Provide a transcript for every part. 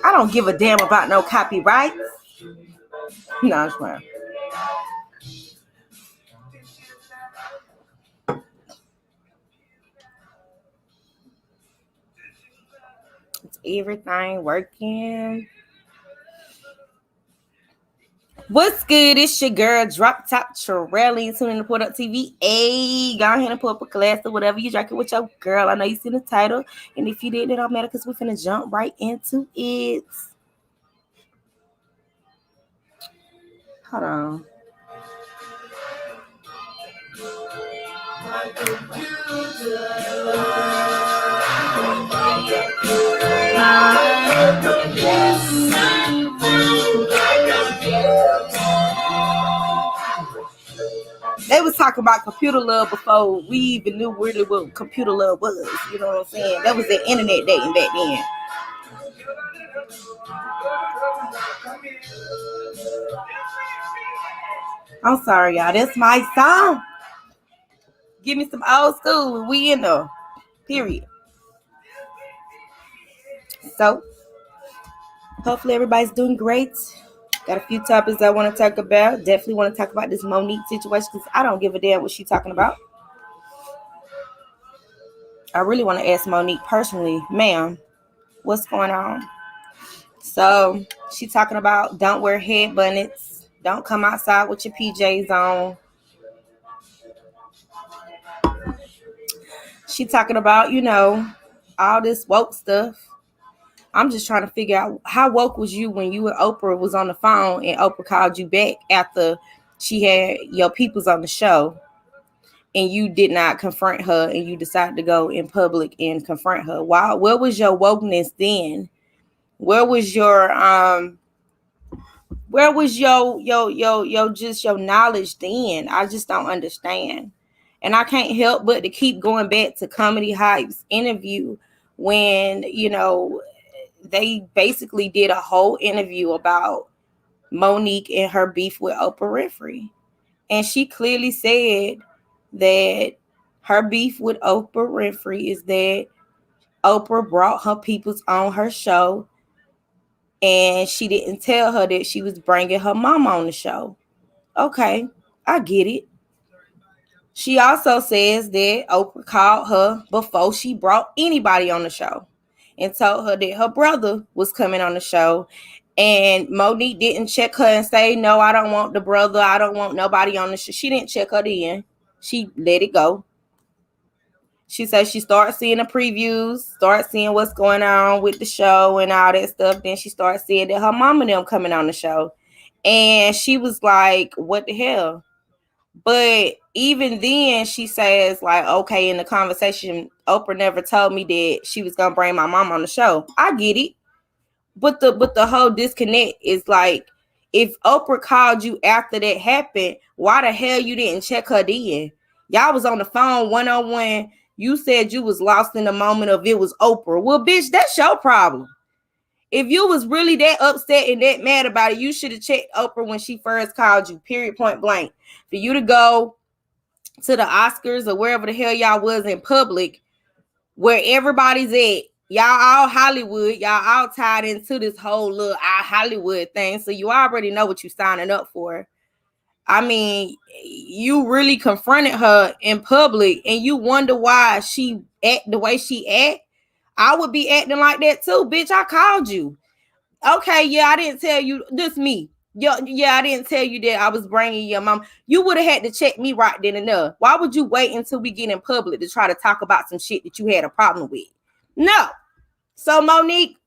I don't give a damn about no copyright. No, I'm just playing. It's everything working. What's good? It's your girl, Drop Top Trelly, tuning in to Put Up TV. Hey, go ahead and pull up a glass or whatever you drinking with your girl. I know you seen the title. And if you did, it don't matter because we're finna jump right into it. Hold on. They was talking about computer love before we even knew really what computer love was. You know what I'm saying? That was the internet dating back then. I'm sorry, y'all. That's my song. Give me some old school. We in there. Period. So, hopefully everybody's doing great. Got a few topics I want to talk about. Definitely want to talk about this Monique situation because I don't give a damn what she's talking about. I really want to ask Monique personally, ma'am, what's going on? So she talking about don't wear head bonnets, don't come outside with your PJs on. She talking about, all this woke stuff. I'm just trying to figure out how woke was you when you and Oprah was on the phone and Oprah called you back after she had your peoples on the show and you did not confront her and you decided to go in public and confront her. Wow, where was your wokeness then? Where was your just your knowledge then? I just don't understand. And I can't help but to keep going back to Comedy Hype's interview when, they basically did a whole interview about Monique and her beef with Oprah Winfrey. And she clearly said that her beef with Oprah Winfrey is that Oprah brought her peoples on her show and she didn't tell her that she was bringing her mom on the show. Okay, I get it. She also says that Oprah called her before she brought anybody on the show and told her that her brother was coming on the show. And Monique didn't check her and say, no, I don't want the brother. I don't want nobody on the show. She didn't check her then. She let it go. She said she started seeing the previews, started seeing what's going on with the show and all that stuff. Then she started seeing that her mom and them coming on the show. And she was like, what the hell? But even then, she says, like, okay, in the conversation, Oprah never told me that she was going to bring my mom on the show. I get it. But the whole disconnect is like, if Oprah called you after that happened, why the hell you didn't check her then? Y'all was on the phone one-on-one. You said you was lost in the moment of it was Oprah. Well, bitch, that's your problem. If you was really that upset and that mad about it, you should have checked Oprah when she first called you, period, point blank. For you to go to the Oscars or wherever the hell y'all was in public, where everybody's at, y'all all Hollywood, y'all all tied into this whole little Hollywood thing, so you already know what you're signing up for. I mean, you really confronted her in public and you wonder why she act the way she act. I would be acting like that too, bitch. I called you. Okay, yeah, I didn't tell you. This me. Yeah, I didn't tell you that I was bringing your mom. You would have had to check me right then and there. Why would you wait until we get in public to try to talk about some shit that you had a problem with? No. So, Monique,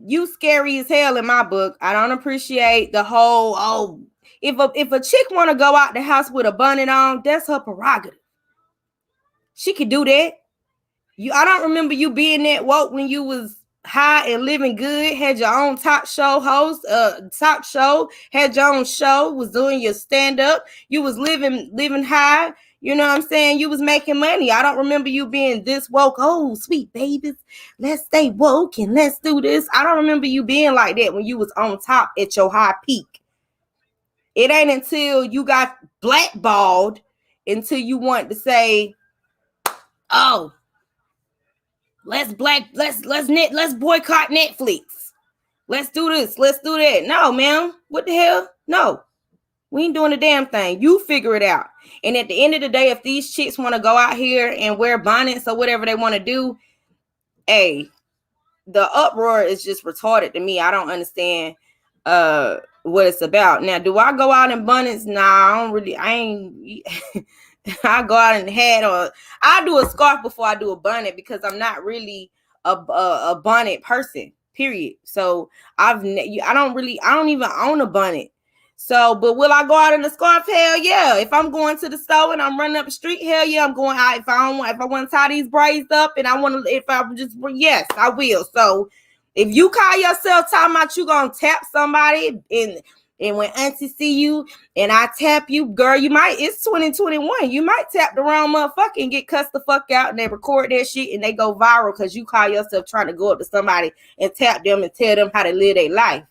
you scary as hell in my book. I don't appreciate the whole, if a chick want to go out the house with a bonnet on, that's her prerogative. She could do that. I don't remember you being that woke when you was high and living good, had your own talk show host, had your own show, was doing your stand-up, you was living high, you know what I'm saying? You was making money. I don't remember you being this woke. Oh, sweet babies, let's stay woke and let's do this. I don't remember you being like that when you was on top at your high peak. It ain't until you got blackballed until you want to say, Oh, let's boycott Netflix. Let's do this. Let's do that. No, ma'am. What the hell? No. We ain't doing a damn thing. You figure it out. And at the end of the day, if these chicks want to go out here and wear bonnets or whatever they want to do, hey, the uproar is just retarded to me. I don't understand what it's about. Now, do I go out in bonnets? Nah, I ain't I go out in a hat, or I do a scarf before I do a bonnet, because I'm not really a bonnet person, period. So I don't even own a bonnet. So, but will I go out in a scarf? Hell yeah. If I'm going to the store and I'm running up the street, hell yeah, I'm going out. If I want to tie these braids up and yes, I will. So if you call yourself talking about you gonna tap somebody, and when auntie see you and I tap you, girl, it's 2021. You might tap the wrong motherfucker and get cussed the fuck out, and they record that shit and they go viral because you call yourself trying to go up to somebody and tap them and tell them how to live their life.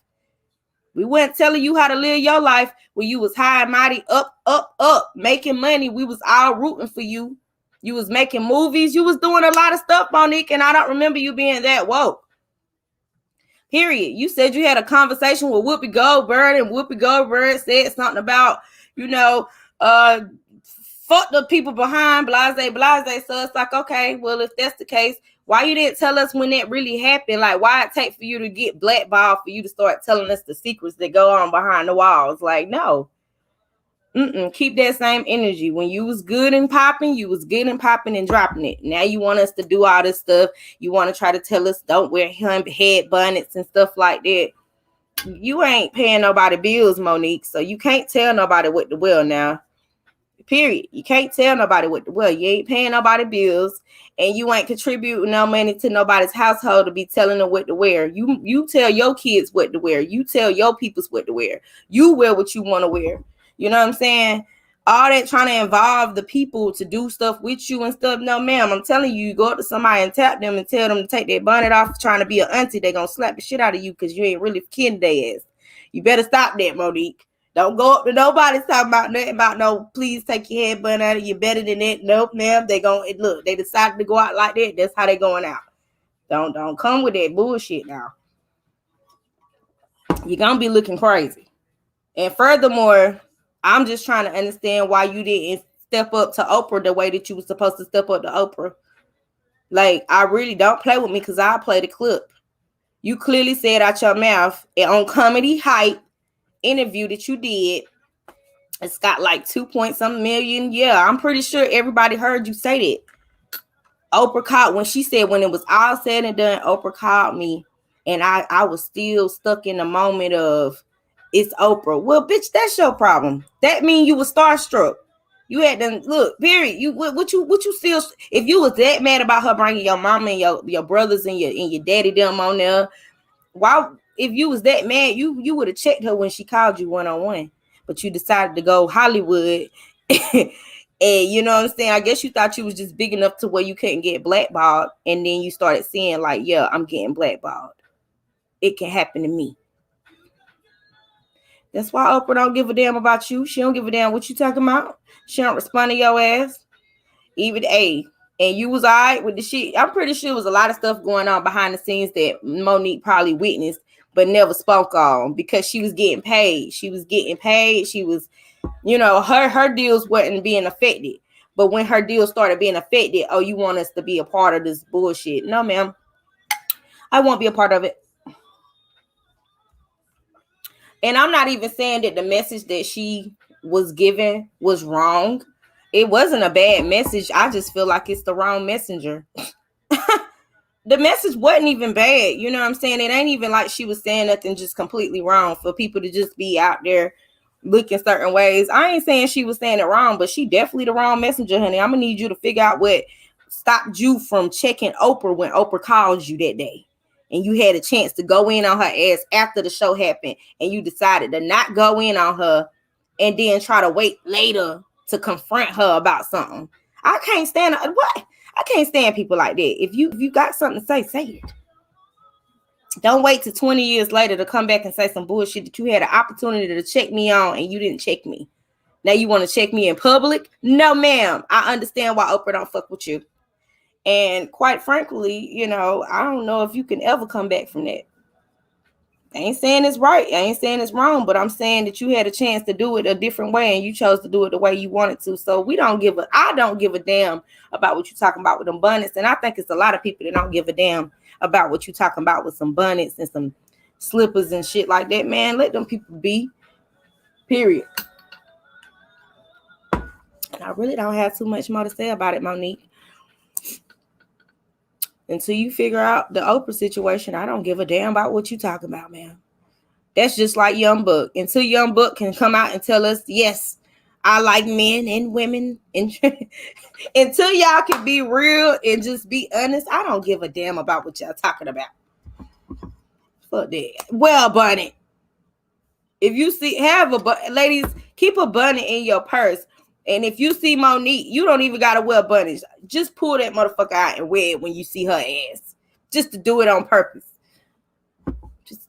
We weren't telling you how to live your life when you was high and mighty, up, making money. We was all rooting for you. You was making movies. You was doing a lot of stuff, Monique, and I don't remember you being that woke. Period. You said you had a conversation with Whoopi Goldberg, and Whoopi Goldberg said something about, fuck the people behind, blase. So it's like, okay, well, if that's the case, why you didn't tell us when that really happened? Like, why it take for you to get blackballed for you to start telling us the secrets that go on behind the walls? Like, no. Keep that same energy. When you was good and popping, you was good and popping and dropping it. Now you want us to do all this stuff. You want to try to tell us don't wear head bonnets and stuff like that. You ain't paying nobody bills, Monique. So you can't tell nobody what to wear now. Period. You can't tell nobody what to wear. You ain't paying nobody bills, and you ain't contributing no money to nobody's household to be telling them what to wear. You tell your kids what to wear. You tell your peoples what to wear. You wear what you want to wear. You know what I'm saying? All that trying to involve the people to do stuff with you and stuff. No, ma'am. I'm telling you, you go up to somebody and tap them and tell them to take their bonnet off trying to be an auntie, they're going to slap the shit out of you because you ain't really kidding their ass. You better stop that, Monique. Don't go up to nobody talking about nothing about no, please take your headband out of you, better than that. Nope, ma'am. They decided to go out like that. That's how they going out. Don't come with that bullshit now. You're going to be looking crazy. And furthermore, I'm just trying to understand why you didn't step up to Oprah the way that you were supposed to step up to Oprah. Like, I really don't play with me because I'll play the clip. You clearly said out your mouth on Comedy Hype interview that you did. It's got like 2-point-something million. Yeah, I'm pretty sure everybody heard you say that. Oprah called, when she said when it was all said and done, Oprah called me, and I was still stuck in the moment of, it's Oprah. Well, bitch, that's your problem. That mean you was starstruck. You had to look. Period. You what you still? If you was that mad about her bringing your mama and your brothers and your daddy them on there, why? If you was that mad, you would have checked her when she called you one-on-one. But you decided to go Hollywood, and you know what I'm saying. I guess you thought you was just big enough to where you couldn't get blackballed, and then you started seeing like, yeah, I'm getting blackballed. It can happen to me. That's why Oprah don't give a damn about you. She don't give a damn what you talking about. She don't respond to your ass. Even and you was all right with the shit. I'm pretty sure there was a lot of stuff going on behind the scenes that Monique probably witnessed but never spoke on because she was getting paid. She was, her deals wasn't being affected. But when her deals started being affected, oh, you want us to be a part of this bullshit? No, ma'am. I won't be a part of it. And I'm not even saying that the message that she was given was wrong. It wasn't a bad message. I just feel like it's the wrong messenger. The message wasn't even bad. You know what I'm saying? It ain't even like she was saying nothing just completely wrong for people to just be out there looking certain ways. I ain't saying she was saying it wrong, but she definitely the wrong messenger, honey. I'm going to need you to figure out what stopped you from checking Oprah when Oprah called you that day. And you had a chance to go in on her ass after the show happened, and you decided to not go in on her and then try to wait later to confront her about something. I can't stand what? I can't stand people like that. If you got something to say it. Don't wait till 20 years later to come back and say some bullshit that you had an opportunity to check me on and you didn't check me. Now you want to check me in public? No, ma'am. I understand why Oprah don't fuck with you. And quite frankly, I don't know if you can ever come back from that. I ain't saying it's right. I ain't saying it's wrong, but I'm saying that you had a chance to do it a different way and you chose to do it the way you wanted to. So I don't give a damn about what you're talking about with them bonnets. And I think it's a lot of people that don't give a damn about what you're talking about with some bonnets and some slippers and shit like that. Man, let them people be. Period. And I really don't have too much more to say about it, Monique. Until you figure out the Oprah situation, I don't give a damn about what you talking about, man. That's just like Young Buck. Until Young Buck can come out and tell us, yes, I like men and women. And until y'all can be real and just be honest, I don't give a damn about what y'all talking about. Fuck that. Well, bunny, if you see, ladies, keep a bunny in your purse. And if you see Monique, you don't even gotta wear bunnies. Just pull that motherfucker out and wear it when you see her ass. Just to do it on purpose.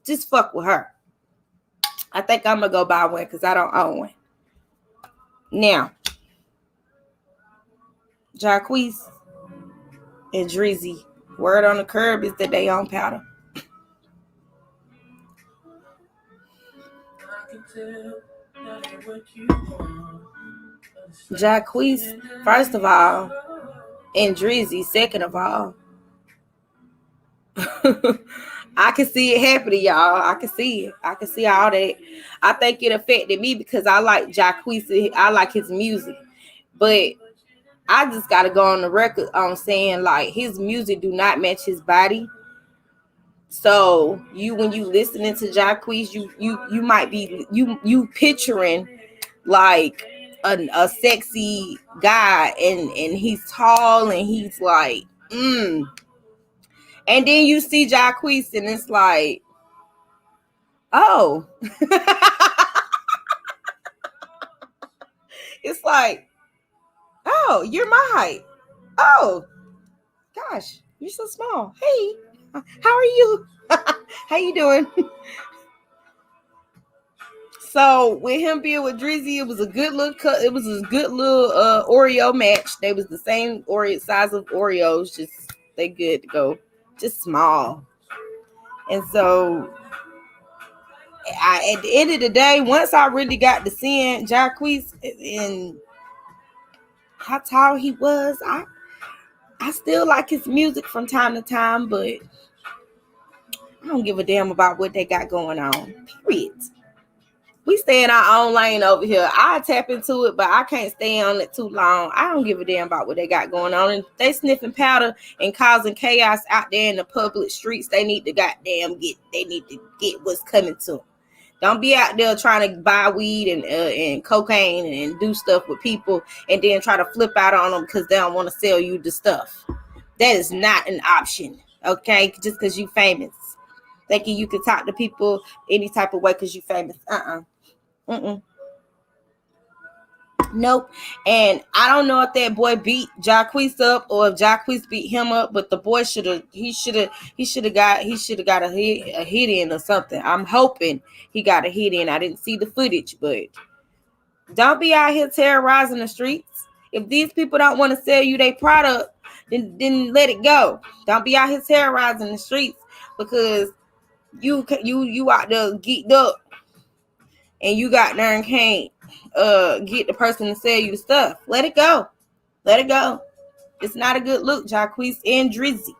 Just fuck with her. I think I'm gonna go buy one because I don't own one. Now, Jacquees and Drizzy, word on the curb is that they on powder. Jacquees, first of all, and Drizzy, second of all. I can see it happening, y'all. I can see it. I can see all that. I think it affected me because I like Jacquees. I like his music. But I just got to go on the record on saying, like, his music do not match his body. So when you listening to Jacquees, you might be you picturing like a sexy guy and he's tall and he's like and then you see Jacquees and it's like, oh. It's like, oh, you're my height. Oh gosh, you're so small. Hey, how are you? How you doing? So with him being with Drizzy, it was a good little cut. It was a good little Oreo match. They was the same Oreo size of Oreos, just they good to go, just small. And so at the end of the day, once I really got to seeing Jacquees and how tall he was, I still like his music from time to time, but I don't give a damn about what they got going on. Period. We stay in our own lane over here. I tap into it, but I can't stay on it too long. I don't give a damn about what they got going on. And they sniffing powder and causing chaos out there in the public streets. They need to get what's coming to them. Don't be out there trying to buy weed and cocaine and do stuff with people and then try to flip out on them because they don't want to sell you the stuff. That is not an option, okay? Just because you famous. Thinking you can talk to people any type of way because you famous. Nope. And I don't know if that boy beat Jacquees up or if Jacquees beat him up, but the boy should have got a hit in or something. I'm hoping he got a hit in. I didn't see the footage, but don't be out here terrorizing the streets. If these people don't want to sell you their product, then let it go. Don't be out here terrorizing the streets because you out there geeked up and you got there and can't get the person to sell you the stuff. Let it go. Let it go. It's not a good look, Jacquees and Drizzy.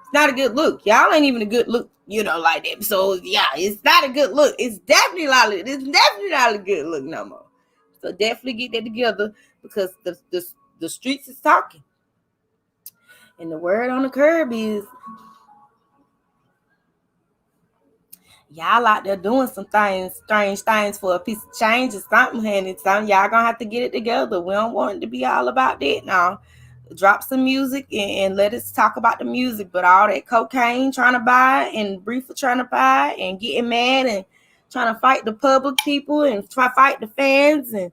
It's not a good look. Y'all ain't even a good look, like that. So yeah, it's not a good look. It's definitely not a good look no more. So definitely get that together because the streets is talking. And the word on the curb is y'all out there doing some strange things for a piece of change or something, honey. Something y'all gonna have to get it together. We don't want it to be all about that now. Drop some music and let us talk about the music. But all that cocaine trying to buy and Briefer trying to buy and getting mad and trying to fight the public people and try to fight the fans and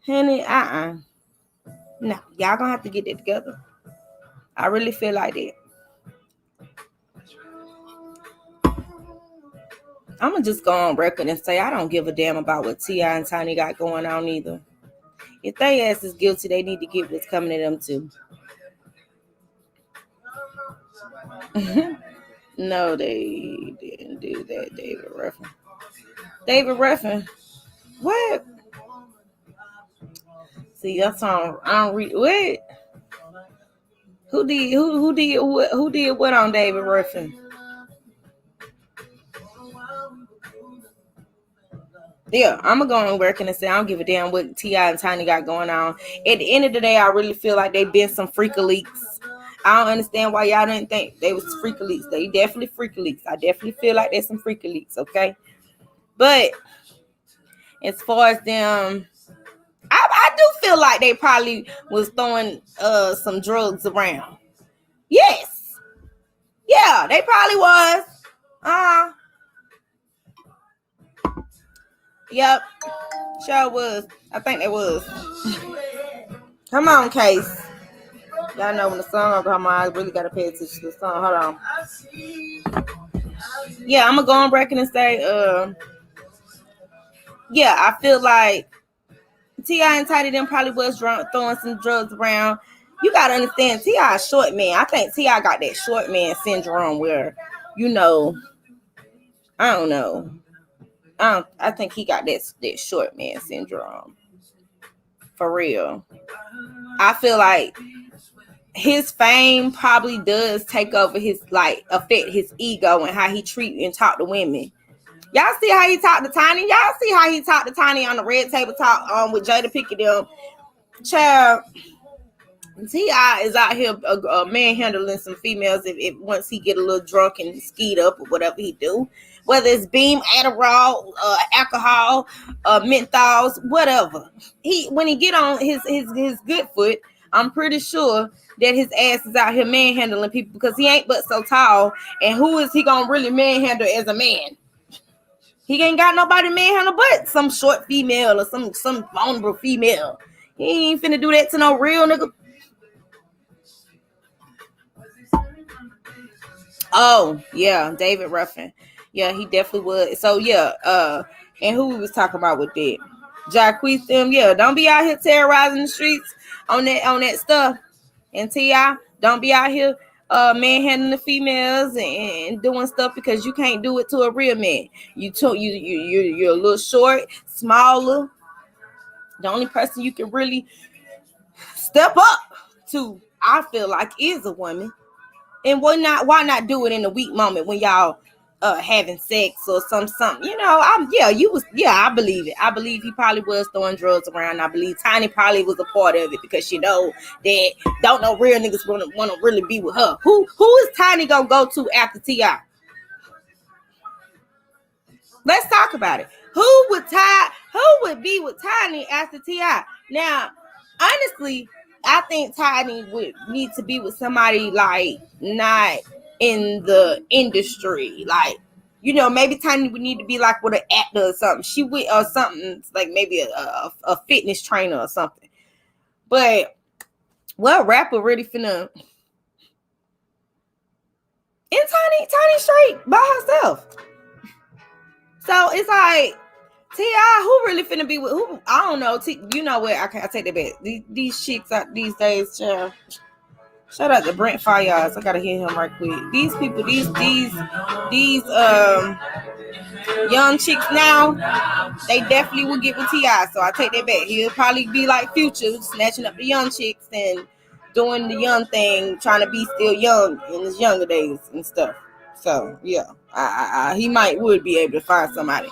honey, no, y'all gonna have to get it together. I really feel like that. I'm going to just go on record and say I don't give a damn about what T.I. and Tiny got going on either. If they ass is guilty, they need to get what's coming to them too. No, they didn't do that. David Ruffin. David Ruffin. What? See, that song. I don't read. What? Who did what on David Ruffin? Yeah, I'm gonna go on record and say I don't give a damn what T.I. and Tiny got going on. At the end of the day, I really feel like they been some freaker leaks. I don't understand why y'all didn't think they was freaker leaks. They definitely freaker leaks. I definitely feel like there's some freaker leaks, okay? But as far as them, I do feel like they probably was throwing some drugs around. Yes. Yeah, they probably was. Yep. Sure was. I think they was. Come on, Case. Y'all know when the song come on, I really gotta pay attention to the song. Hold on. Yeah, I'm gonna go on record and say, yeah, I feel like T.I. and Tiny them probably was throwing some drugs around. You gotta understand, T.I. is short man. I think T.I. got that short man syndrome where, you know, I don't know. I think he got that short man syndrome. For real. I feel like his fame probably does take over his, like, affect his ego and how he treat and talk to women. Y'all see how he talked to Tiny? Y'all see how he talked to Tiny on the Red Table Talk with Jada Pinkett them? Child, T.I. is out here manhandling some females if once he get a little drunk and skied up or whatever he do. Whether it's Beam, Adderall, alcohol, menthols, whatever. When he get on his good foot, I'm pretty sure that his ass is out here manhandling people because he ain't but so tall. And who is he gonna really manhandle as a man? He ain't got nobody manhandle but some short female or some vulnerable female. He ain't finna do that to no real nigga. Oh, yeah, David Ruffin. Yeah, he definitely would. So yeah, and who we was talking about with that? Jacquees them, yeah, don't be out here terrorizing the streets on that stuff. And T.I., don't be out here manhandling the females and doing stuff because you can't do it to a real man. You're a little short, smaller. The only person you can really step up to, I feel like, is a woman. And why not do it in a weak moment when y'all having sex or something? You know, I believe it. I believe he probably was throwing drugs around. I believe Tiny probably was a part of it because you know that don't know real niggas want to really be with her. Who is Tiny gonna go to after T.I.? Let's talk about it. Who would be with Tiny after T.I.? Now, honestly, I think Tiny would need to be with somebody like not in the industry. Like, you know, maybe Tiny would need to be like with an actor or something. She would, or something like maybe a fitness trainer or something. But what rapper really finna? And Tiny straight by herself. So it's like T.I., who really finna be with who? I don't know. You know what? I take that back. These chicks out these days, child. Shout out to Brent Fayaz. I gotta hear him right quick. These people, these young chicks now, they definitely will get with T.I. So I take that back. He'll probably be like Future, snatching up the young chicks and doing the young thing, trying to be still young in his younger days and stuff. So yeah, he would be able to find somebody.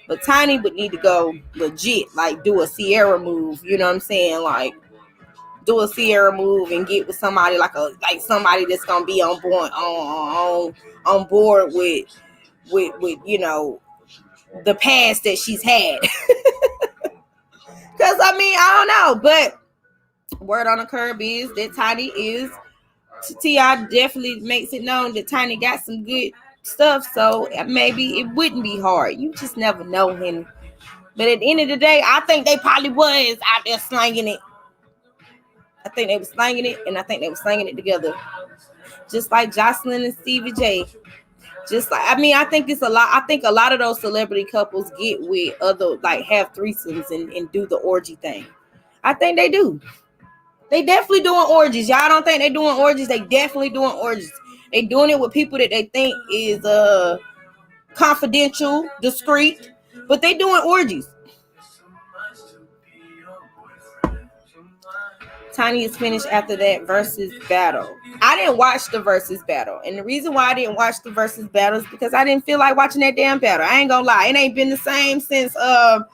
But Tiny would need to go legit, like do a Sierra move. You know what I'm saying? Like do a Sierra move and get with somebody like somebody that's gonna be on board with you know the past that she's had. Because I mean I don't know, but word on the curb is that Tiny is T.I. definitely makes it known that Tiny got some good stuff, so maybe it wouldn't be hard. You just never know him. But at the end of the day, I think they probably was out there slanging it. I think they were slanging it, and I think they were slanging it together. Just like Jocelyn and Stevie J. Just like, I mean, I think it's a lot. I think a lot of those celebrity couples get with other, like, have threesomes and do the orgy thing. I think they do. They definitely doing orgies. Y'all don't think they doing orgies? They definitely doing orgies. They doing it with people that they think is confidential, discreet, but they doing orgies. Tiny is finished after that versus battle. I didn't watch the versus battle. And the reason why I didn't watch the versus battle is because I didn't feel like watching that damn battle. I ain't gonna lie. It ain't been the same since who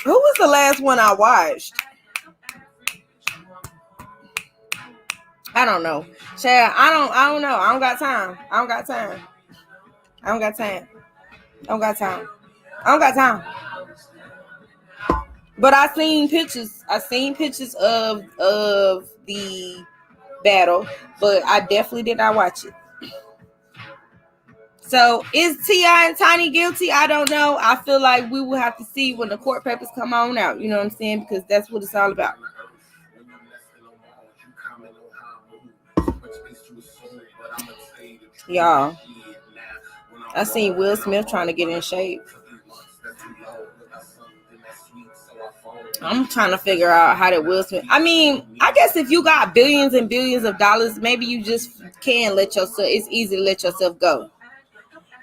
was the last one I watched? I don't know. Chad, I don't know. I don't got time. But I seen pictures. Of the battle, but I definitely did not watch it. So is T.I. and Tiny guilty? I don't know. I feel like we will have to see when the court papers come on out. You know what I'm saying? Because that's what it's all about. Y'all, I seen Will Smith trying to get in shape. I'm trying to figure out how that Will Smith. I mean, I guess if you got billions and billions of dollars, maybe you just can let yourself. It's easy to let yourself go.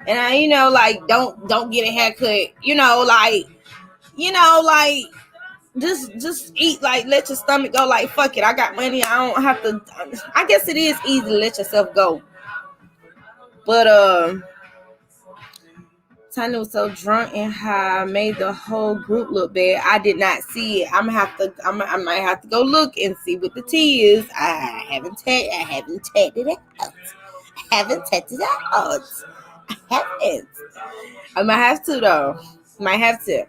And like don't get a haircut. Just eat. Like, let your stomach go. Like, fuck it. I got money. I don't have to. I guess it is easy to let yourself go. But Tanya was so drunk and high, made the whole group look bad. I did not see it. I might have to go look and see what the tea is. I haven't tested it out. I might have to though. Might have to.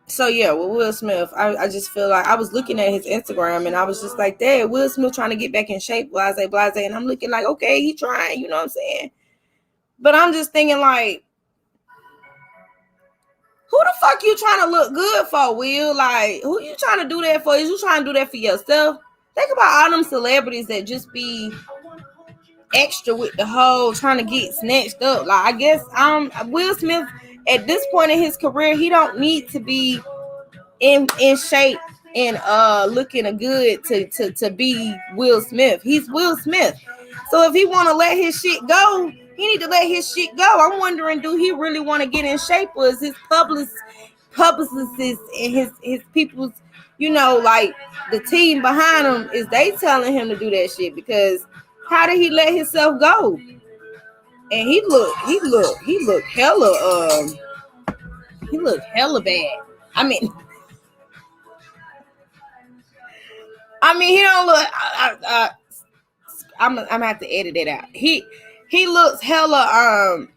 So yeah, with Will Smith, I just feel like I was looking at his Instagram and I was just like, "Dad, Will Smith trying to get back in shape, blase, and I'm looking like, okay, he trying, you know what I'm saying? But I'm just thinking like, who the fuck you trying to look good for, Will? Like, who you trying to do that for? Is you trying to do that for yourself? Think about all them celebrities that just be extra with the whole trying to get snatched up. Like, I guess Will Smith at this point in his career, he don't need to be in shape and looking good to be Will Smith. He's Will Smith. So if he want to let his shit go, he need to let his shit go. I'm wondering, do he really want to get in shape, or is his publicists and his people's, like the team behind him, is they telling him to do that shit? Because how did he let himself go? And he looked hella bad. I mean, he don't look. I'm gonna have to edit it out. He looks hella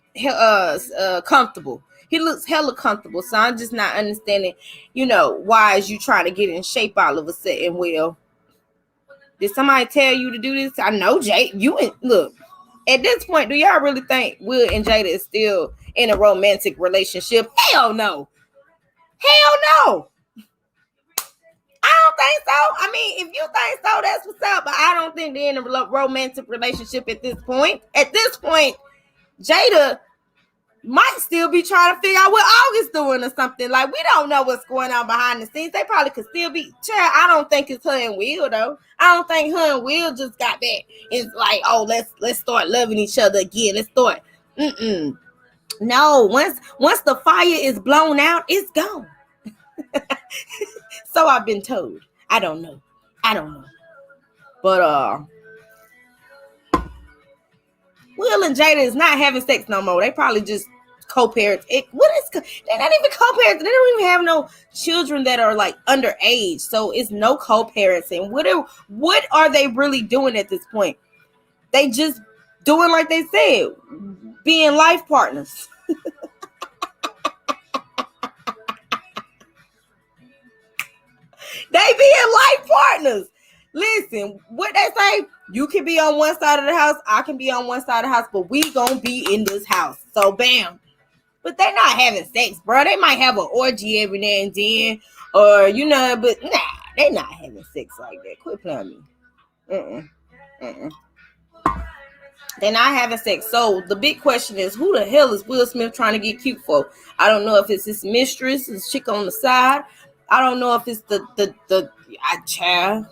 comfortable. He looks hella comfortable. So I'm just not understanding. Why is you trying to get in shape all of a sudden? Will, did somebody tell you to do this? I know, Jay. Look. At this point, do y'all really think Will and Jada is still in a romantic relationship? Hell no. I don't think so. I mean, if you think so, that's what's up. But I don't think they're in a romantic relationship at this point. At this point, Jada might still be trying to figure out what August doing or something. Like, we don't know what's going on behind the scenes. They probably could still be. Child, I don't think it's her and Will though. I don't think her and Will just got back. It's like, oh, let's start loving each other again. Let's start. No, once the fire is blown out, it's gone. So I've been told. I don't know. But Will and Jada is not having sex no more. They probably just co-parents. They're not even co-parents. They don't even have no children that are like underage. So it's no co-parenting. What are they really doing at this point? They just doing like they said, being life partners. They being life partners. Listen, what they say, you can be on one side of the house, I can be on one side of the house, but we gonna be in this house. So bam. But they're not having sex, bro. They might have an orgy every now and then, or but nah, they're not having sex like that. Quit playing me. They're not having sex. So the big question is, who the hell is Will Smith trying to get cute for? I don't know if it's his mistress, his chick on the side. I don't know if it's the child.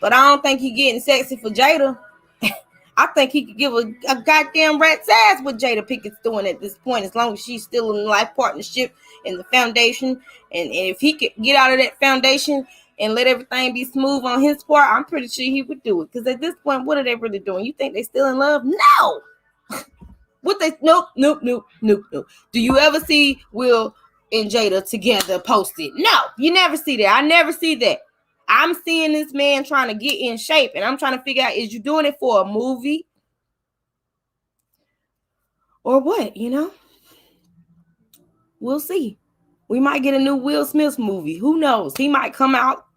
But I don't think he getting sexy for Jada. I think he could give a goddamn rat's ass what Jada Pickett's doing at this point, as long as she's still in life partnership in the foundation. And if he could get out of that foundation and let everything be smooth on his part, I'm pretty sure he would do it. Because at this point, what are they really doing? You think they still in love? No. What they? Nope. Do you ever see Will and Jada together posted? No, you never see that. I never see that. I'm seeing this man trying to get in shape, and I'm trying to figure out, is you doing it for a movie or what? We'll see. We might get a new Will Smith movie. Who knows? He might come out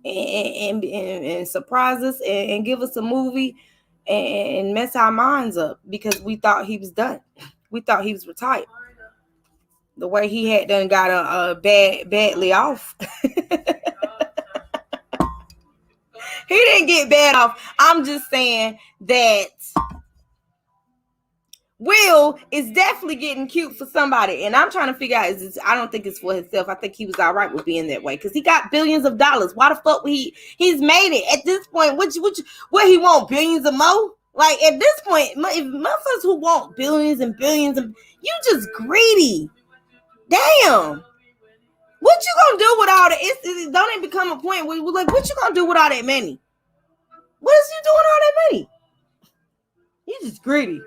and surprise us and give us a movie and mess our minds up, because we thought he was done. We thought he was retired. The way he had done got badly off. He didn't get bad off. I'm just saying that Will is definitely getting cute for somebody, and I'm trying to figure out, I don't think it's for himself. I think he was all right with being that way, because he got billions of dollars. Why the fuck would he's made it at this point? What he want, billions of more? Like, at this point, if motherfuckers who want billions and billions of, you just greedy. Damn. What you gonna do with all that? Don't it become a point where we're like, what you gonna do with all that money? What is you doing all that money? You just greedy.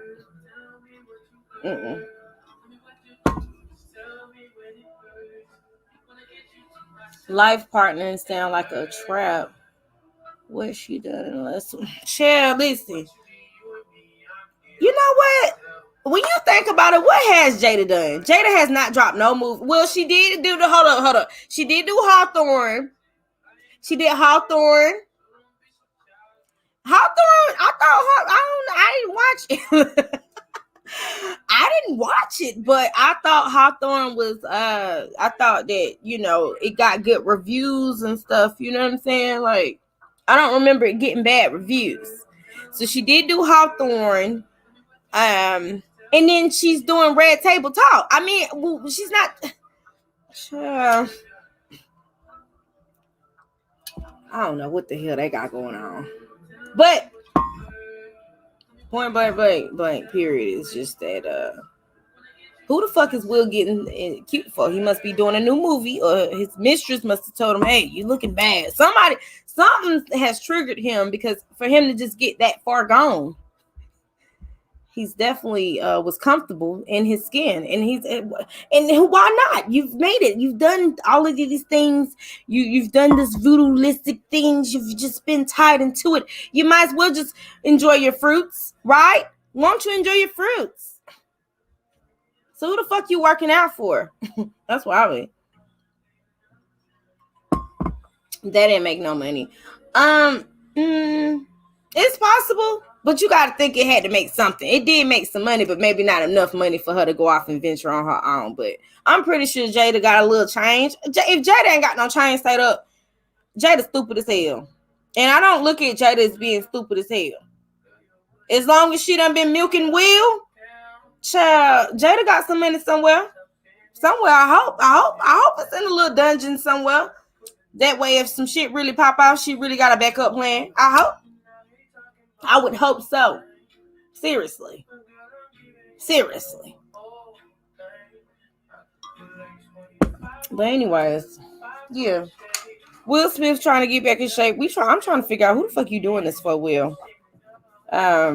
Life partners sound like a trap. What she done? Chill, listen. You know what? When you think about it, what has Jada done? Jada has not dropped no move. Well, she did do hold up. She did do Hawthorne. She did Hawthorne. I didn't watch it. I didn't watch it, but I thought Hawthorne was I thought that, it got good reviews and stuff, you know what I'm saying? Like, I don't remember it getting bad reviews. So she did do Hawthorne. And then she's doing Red Table Talk. I mean, she's not I don't know what the hell they got going on. But point blank period is just that who the fuck is Will getting cute for? He must be doing a new movie, or his mistress must have told him, hey, you looking bad. Something has triggered him, because for him to just get that far gone, he's definitely was comfortable in his skin, and why not? You've made it. You've done all of these things. You've done this voodooistic things. You've just been tied into it. You might as well just enjoy your fruits, right? Won't you enjoy your fruits? So who the fuck you working out for? That's why I mean. That didn't make no money. It's possible, but you got to think it had to make something. It did make some money, but maybe not enough money for her to go off and venture on her own. But I'm pretty sure Jada got a little change. If Jada ain't got no change set up, Jada's stupid as hell. And I don't look at Jada as being stupid as hell. As long as she done been milking Will, child, Jada got some money somewhere. I hope it's in a little dungeon somewhere. That way, if some shit really pop out, she really got a backup plan. I would hope so. Seriously. But anyways, yeah. Will Smith's trying to get back in shape. I'm trying to figure out, who the fuck you doing this for, Will? Yeah,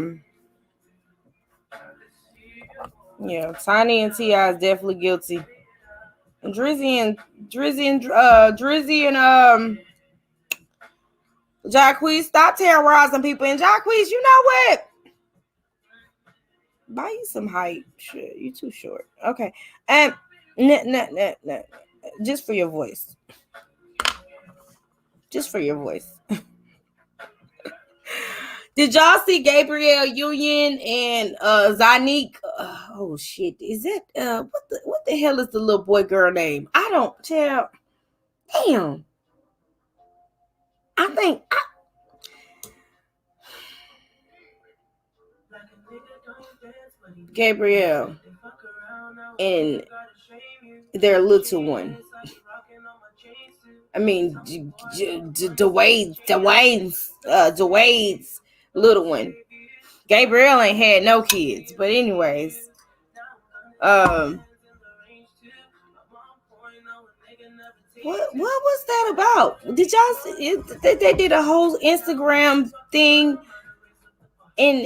Tiny and T.I. is definitely guilty. And Drizzy and Jacquees, stop terrorizing people. And Jacquees, you know what? Buy you some height. Shit, you too short. Okay. And just for your voice. Did y'all see Gabrielle Union and Zanique? Oh shit! Is that what the hell is the little boy girl name? I don't tell. Damn. I think Gabrielle and their little one. I mean, Dwayne's little one. Gabriel ain't had no kids, but anyways, um, what was that about? Did y'all see it? They did a whole Instagram thing, and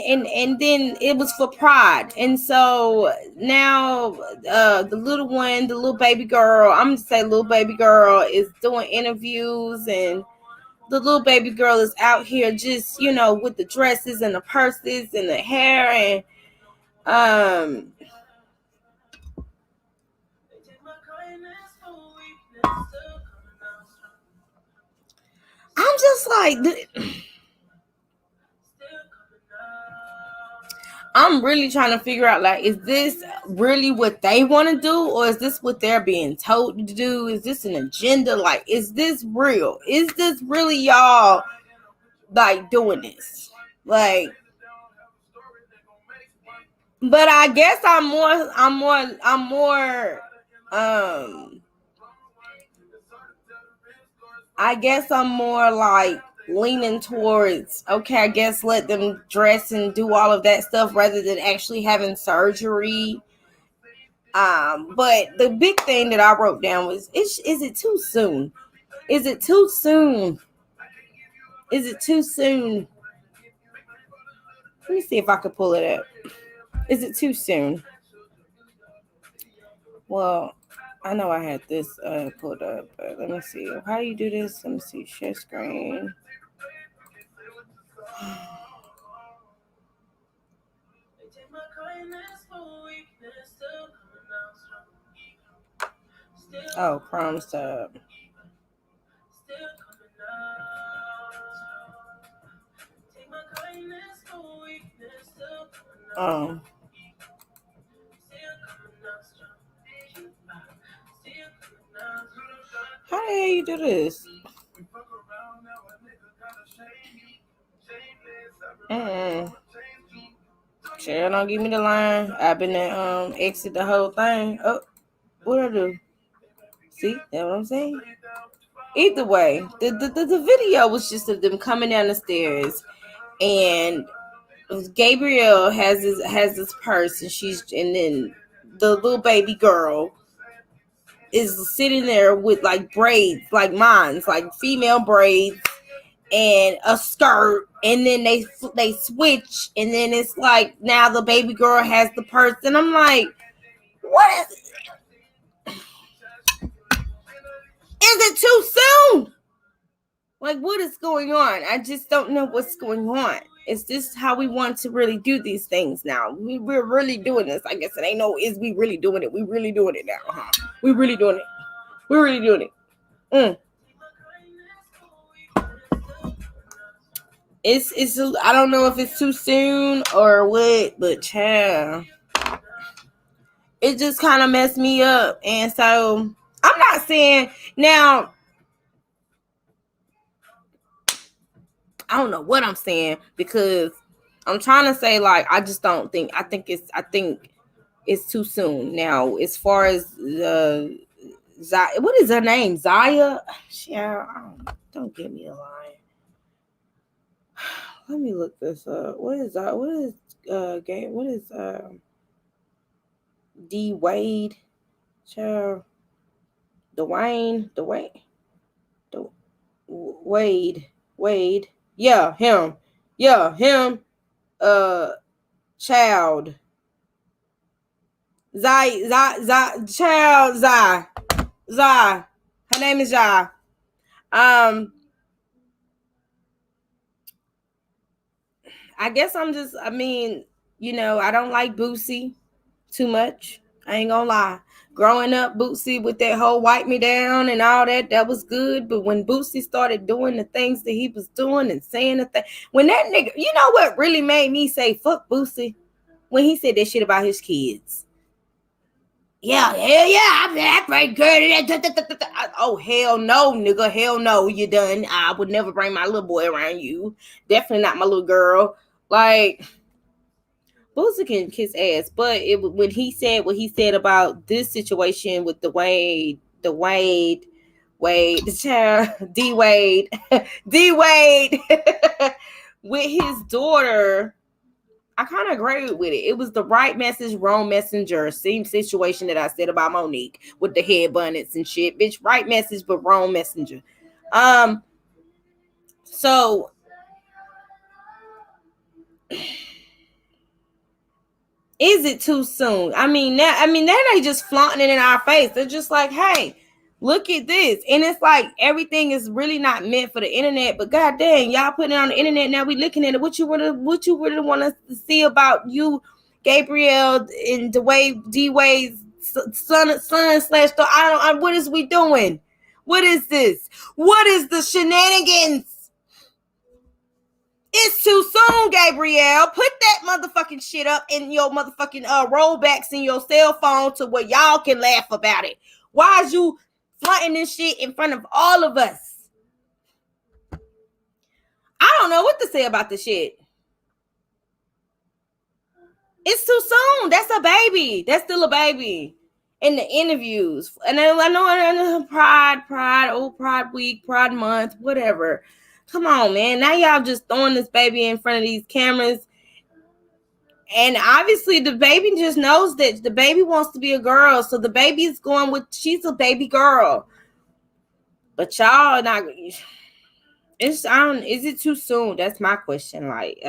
then it was for Pride, and so now the little one, the little baby girl, I'm gonna say little baby girl, is doing interviews, and the little baby girl is out here just, with the dresses and the purses and the hair, and I'm just like, I'm really trying to figure out, like, is this really what they want to do, or is this what they're being told to do? Is this an agenda? Like, is this real? Is this really y'all, like, doing this? Like, but I guess I'm more, I guess I'm more like leaning towards, okay, I guess let them dress and do all of that stuff rather than actually having surgery. But the big thing that I wrote down was, is it too soon? Is it too soon? Is it too soon? Let me see if I can pull it up. Is it too soon? Well, I know I had this pulled up, but let me see. How do you do this? Let me see. Share screen. Oh, Chrome tab. Oh. How the hell you do this? Cheryl, don't give me the line. I've been there, exit the whole thing. Oh, what I do? See, that's what I'm saying. Either way, the video was just of them coming down the stairs, and Gabriel has his purse, and then the little baby girl is sitting there with like braids, like mine, like female braids, and a skirt, and then they switch, and then it's like now the baby girl has the purse, and I'm like, what is it too soon? Like, what is going on? I just don't know what's going on. Is this how we want to really do these things now? We're really doing this. I guess it ain't no, is we really doing it? We really doing it now, huh? We really doing it. We're really doing it. It's I don't know if it's too soon or what, but child, it just kind of messed me up. And so I'm not saying now, I don't know what I'm saying, because I'm trying to say, like, I think it's too soon. Now, as far as what is her name? Zaya? Yeah, don't give me a line. Let me look this up. What is that? What is game? What is D Wade? Child. Dwayne. Wade. Yeah, him. Child. Zai. Her name is Zai. I guess I don't like Boosie too much. I ain't gonna lie. Growing up, Boosie with that whole wipe me down and all that was good. But when Boosie started doing the things that he was doing and saying the thing, when that nigga, you know what really made me say fuck Boosie? When he said that shit about his kids. Yeah, hell yeah, I'm that right good. Oh, hell no, nigga, hell no, you done. I would never bring my little boy around you. Definitely not my little girl. Like, Boosie can kiss ass, but when he said what he said about this situation with the Wade Wade, the child, D Wade, D Wade, with his daughter. I kind of agreed with it. It was the right message, wrong messenger. Same situation that I said about Monique with the head bonnets and shit. Bitch, right message, but wrong messenger. So is it too soon? I mean, now they just flaunting it in our face. They're just like, hey, look at this. And it's like everything is really not meant for the internet, but god dang, y'all putting it on the internet now. We looking at it. What you really want us to see about you, Gabrielle, and D Wade's son slash daughter? What is we doing? What is this? What is the shenanigans? It's too soon, Gabrielle. Put that motherfucking shit up in your motherfucking rollbacks in your cell phone to where y'all can laugh about it. Why is you flaunting this shit in front of all of us? I don't know what to say about this shit. It's too soon. That's a baby. That's still a baby. In the interviews. And I know Pride Week, Pride Month, whatever. Come on, man. Now y'all just throwing this baby in front of these cameras. And obviously the baby just knows that the baby wants to be a girl. So the baby is going with, she's a baby girl. But y'all not, is it too soon? That's my question. Like,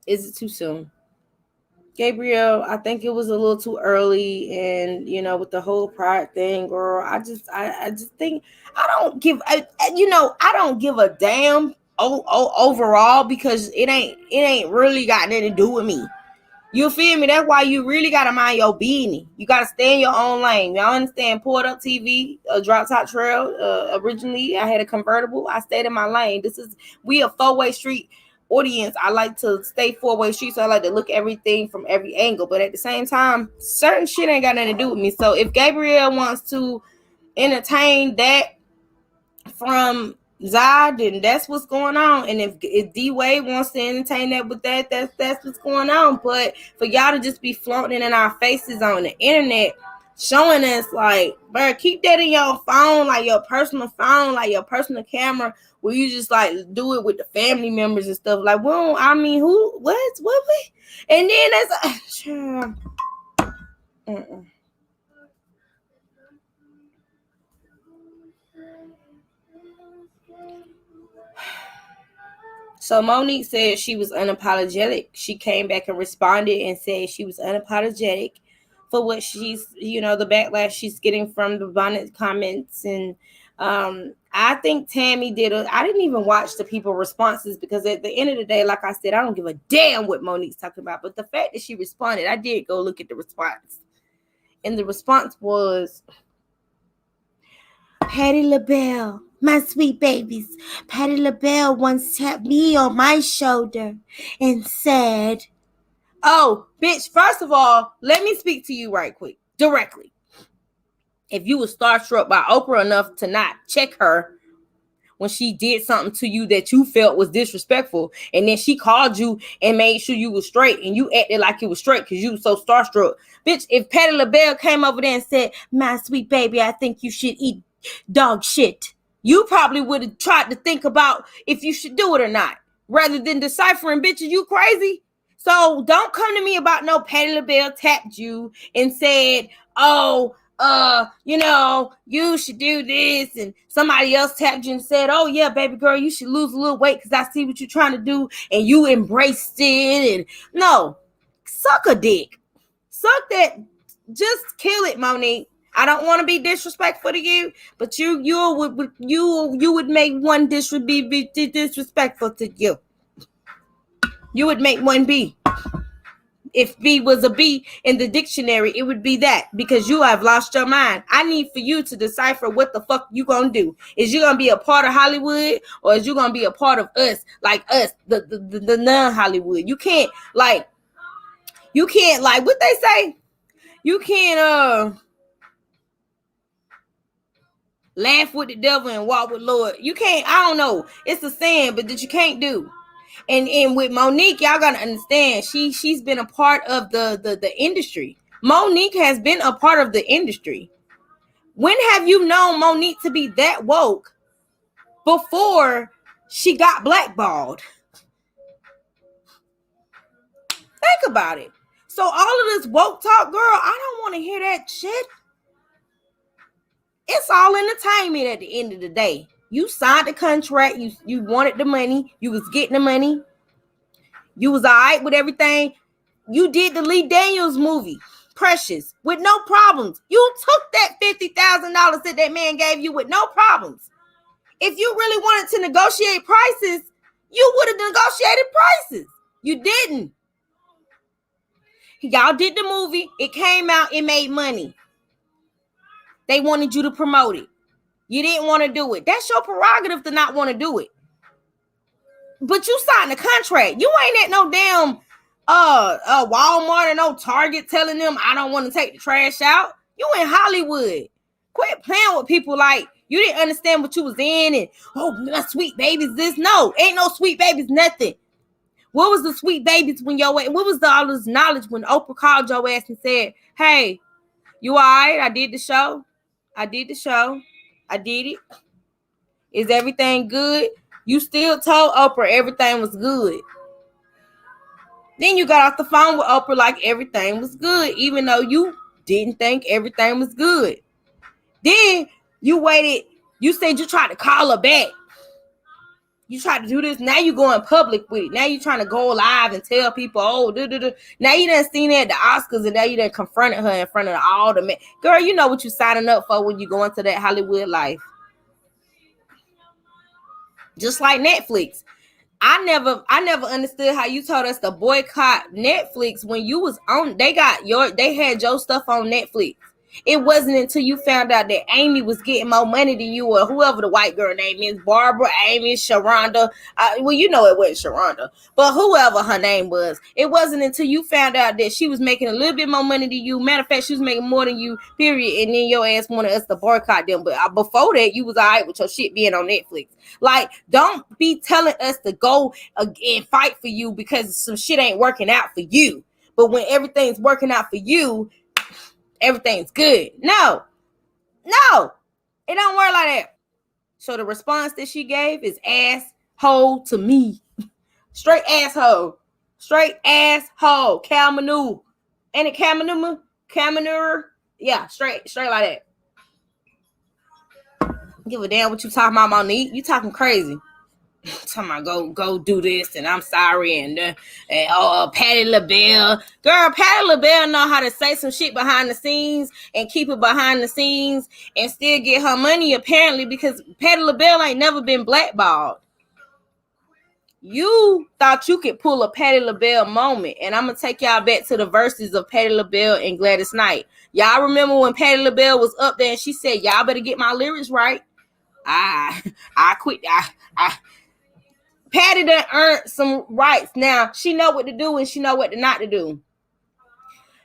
is it too soon? Gabrielle, I think it was a little too early, and with the whole pride thing, girl, I just think I don't give a damn overall, because it ain't really got nothing to do with me. You feel me? That's why you really gotta mind your business. You gotta stay in your own lane. Y'all understand? Pulled Up TV, Drop Top Trail. Originally, I had a convertible. I stayed in my lane. We a 4-way street audience. I like to stay 4-way street, so I like to look everything from every angle. But at the same time, certain shit ain't got nothing to do with me. So if Gabrielle wants to entertain that from Zod, then that's what's going on. And if D Wade wants to entertain that with that's what's going on. But for y'all to just be floating in our faces on the internet, showing us like, bro, keep that in your phone, like your personal phone, like your personal camera, where you just like do it with the family members and stuff. Like, well, I mean, what we? And then that's So Monique said she was unapologetic. She came back and responded and said she was unapologetic for what she's, the backlash she's getting from the bonnet comments. And I think Tammy I didn't even watch the people responses, because at the end of the day, like I said, I don't give a damn what Monique's talking about. But the fact that she responded, I did go look at the response. And the response was, Patti LaBelle, my sweet babies. Patti LaBelle once tapped me on my shoulder and said, oh, bitch, first of all, let me speak to you right quick, directly. If you were starstruck by Oprah enough to not check her when she did something to you that you felt was disrespectful, and then she called you and made sure you was straight, and you acted like you was straight because you was so starstruck. Bitch, if Patti LaBelle came over there and said, my sweet baby, I think you should eat dog shit, you probably would have tried to think about if you should do it or not, rather than deciphering, bitch, are you crazy? So don't come to me about no Patti LaBelle tapped you and said, oh, you should do this, and somebody else tapped you and said, oh yeah, baby girl, you should lose a little weight because I see what you're trying to do, and you embraced it. And no, suck a dick, suck that, just kill it, Monique. I don't want to be disrespectful to you, but you would make one be disrespectful to you. You would make one B. If B was a B in the dictionary, it would be that, because you have lost your mind. I need for you to decipher what the fuck you gonna do. Is you gonna be a part of Hollywood, or is you gonna be a part of us, like us, the non-Hollywood? You can't like what they say. You can't laugh with the devil and walk with Lord. You can't. I don't know. It's a saying, but that you can't do. And with Monique, y'all gotta understand, she's been a part of the industry Monique has been a part of the industry. When have you known Monique to be that woke before she got blackballed? Think about it. So all of this woke talk, girl, I don't want to hear that shit. It's all entertainment at the end of the day. You signed the contract. You wanted the money. You was getting the money. You was all right with everything. You did the Lee Daniels movie, Precious, with no problems. You took that $50,000 that that man gave you with no problems. If you really wanted to negotiate prices, you would have negotiated prices. You didn't. Y'all did the movie. It came out. It made money. They wanted you to promote it. You didn't want to do it. That's your prerogative to not want to do it. But you signed a contract. You ain't at no damn Walmart or no Target telling them I don't want to take the trash out. You in Hollywood. Quit playing with people like you didn't understand what you was in and my sweet babies this. No, ain't no sweet babies, nothing. What was the sweet babies when what was all this knowledge when Oprah called your ass and said, hey, you all right? I did the show. I did it. Is everything good? You still told Oprah everything was good. Then you got off the phone with Oprah like everything was good, even though you didn't think everything was good. Then you waited. You said you tried to call her back. You tried to do this. Now you going public with it. Now you trying to go live and tell people, Now you done seen it at the Oscars and now you done confronted her in front of all the men. Girl, you know what you signing up for when you go into that Hollywood life. Just like Netflix. I never understood how you told us to boycott Netflix when you was on. They had your stuff on Netflix. It wasn't until you found out that Amy was getting more money than you or whoever the white girl name is, Barbara, Amy, Sharonda. Well, you know it wasn't Sharonda, but whoever her name was. It wasn't until you found out that she was making a little bit more money than you. Matter of fact, she was making more than you, period. And then your ass wanted us to boycott them. But before that, you was all right with your shit being on Netflix. Like, don't be telling us to go and fight for you because some shit ain't working out for you. But when everything's working out for you, everything's good. No, it don't work like that. So the response that she gave is asshole to me. Straight asshole. Cal Manu. Ain't it Cal Manu? Yeah, straight like that. Give a damn what you talking about, Monique. You talking crazy. Talking about go do this and I'm sorry and Patti LaBelle. Girl, Patti LaBelle know how to say some shit behind the scenes and keep it behind the scenes and still get her money apparently because Patti LaBelle ain't never been blackballed. You thought you could pull a Patti LaBelle moment, and I'm gonna take y'all back to the verses of Patti LaBelle and Gladys Knight. Y'all remember when Patti LaBelle was up there and she said, y'all better get my lyrics right. I quit. Patti done earned some rights. Now, she know what to do and she know what to not to do.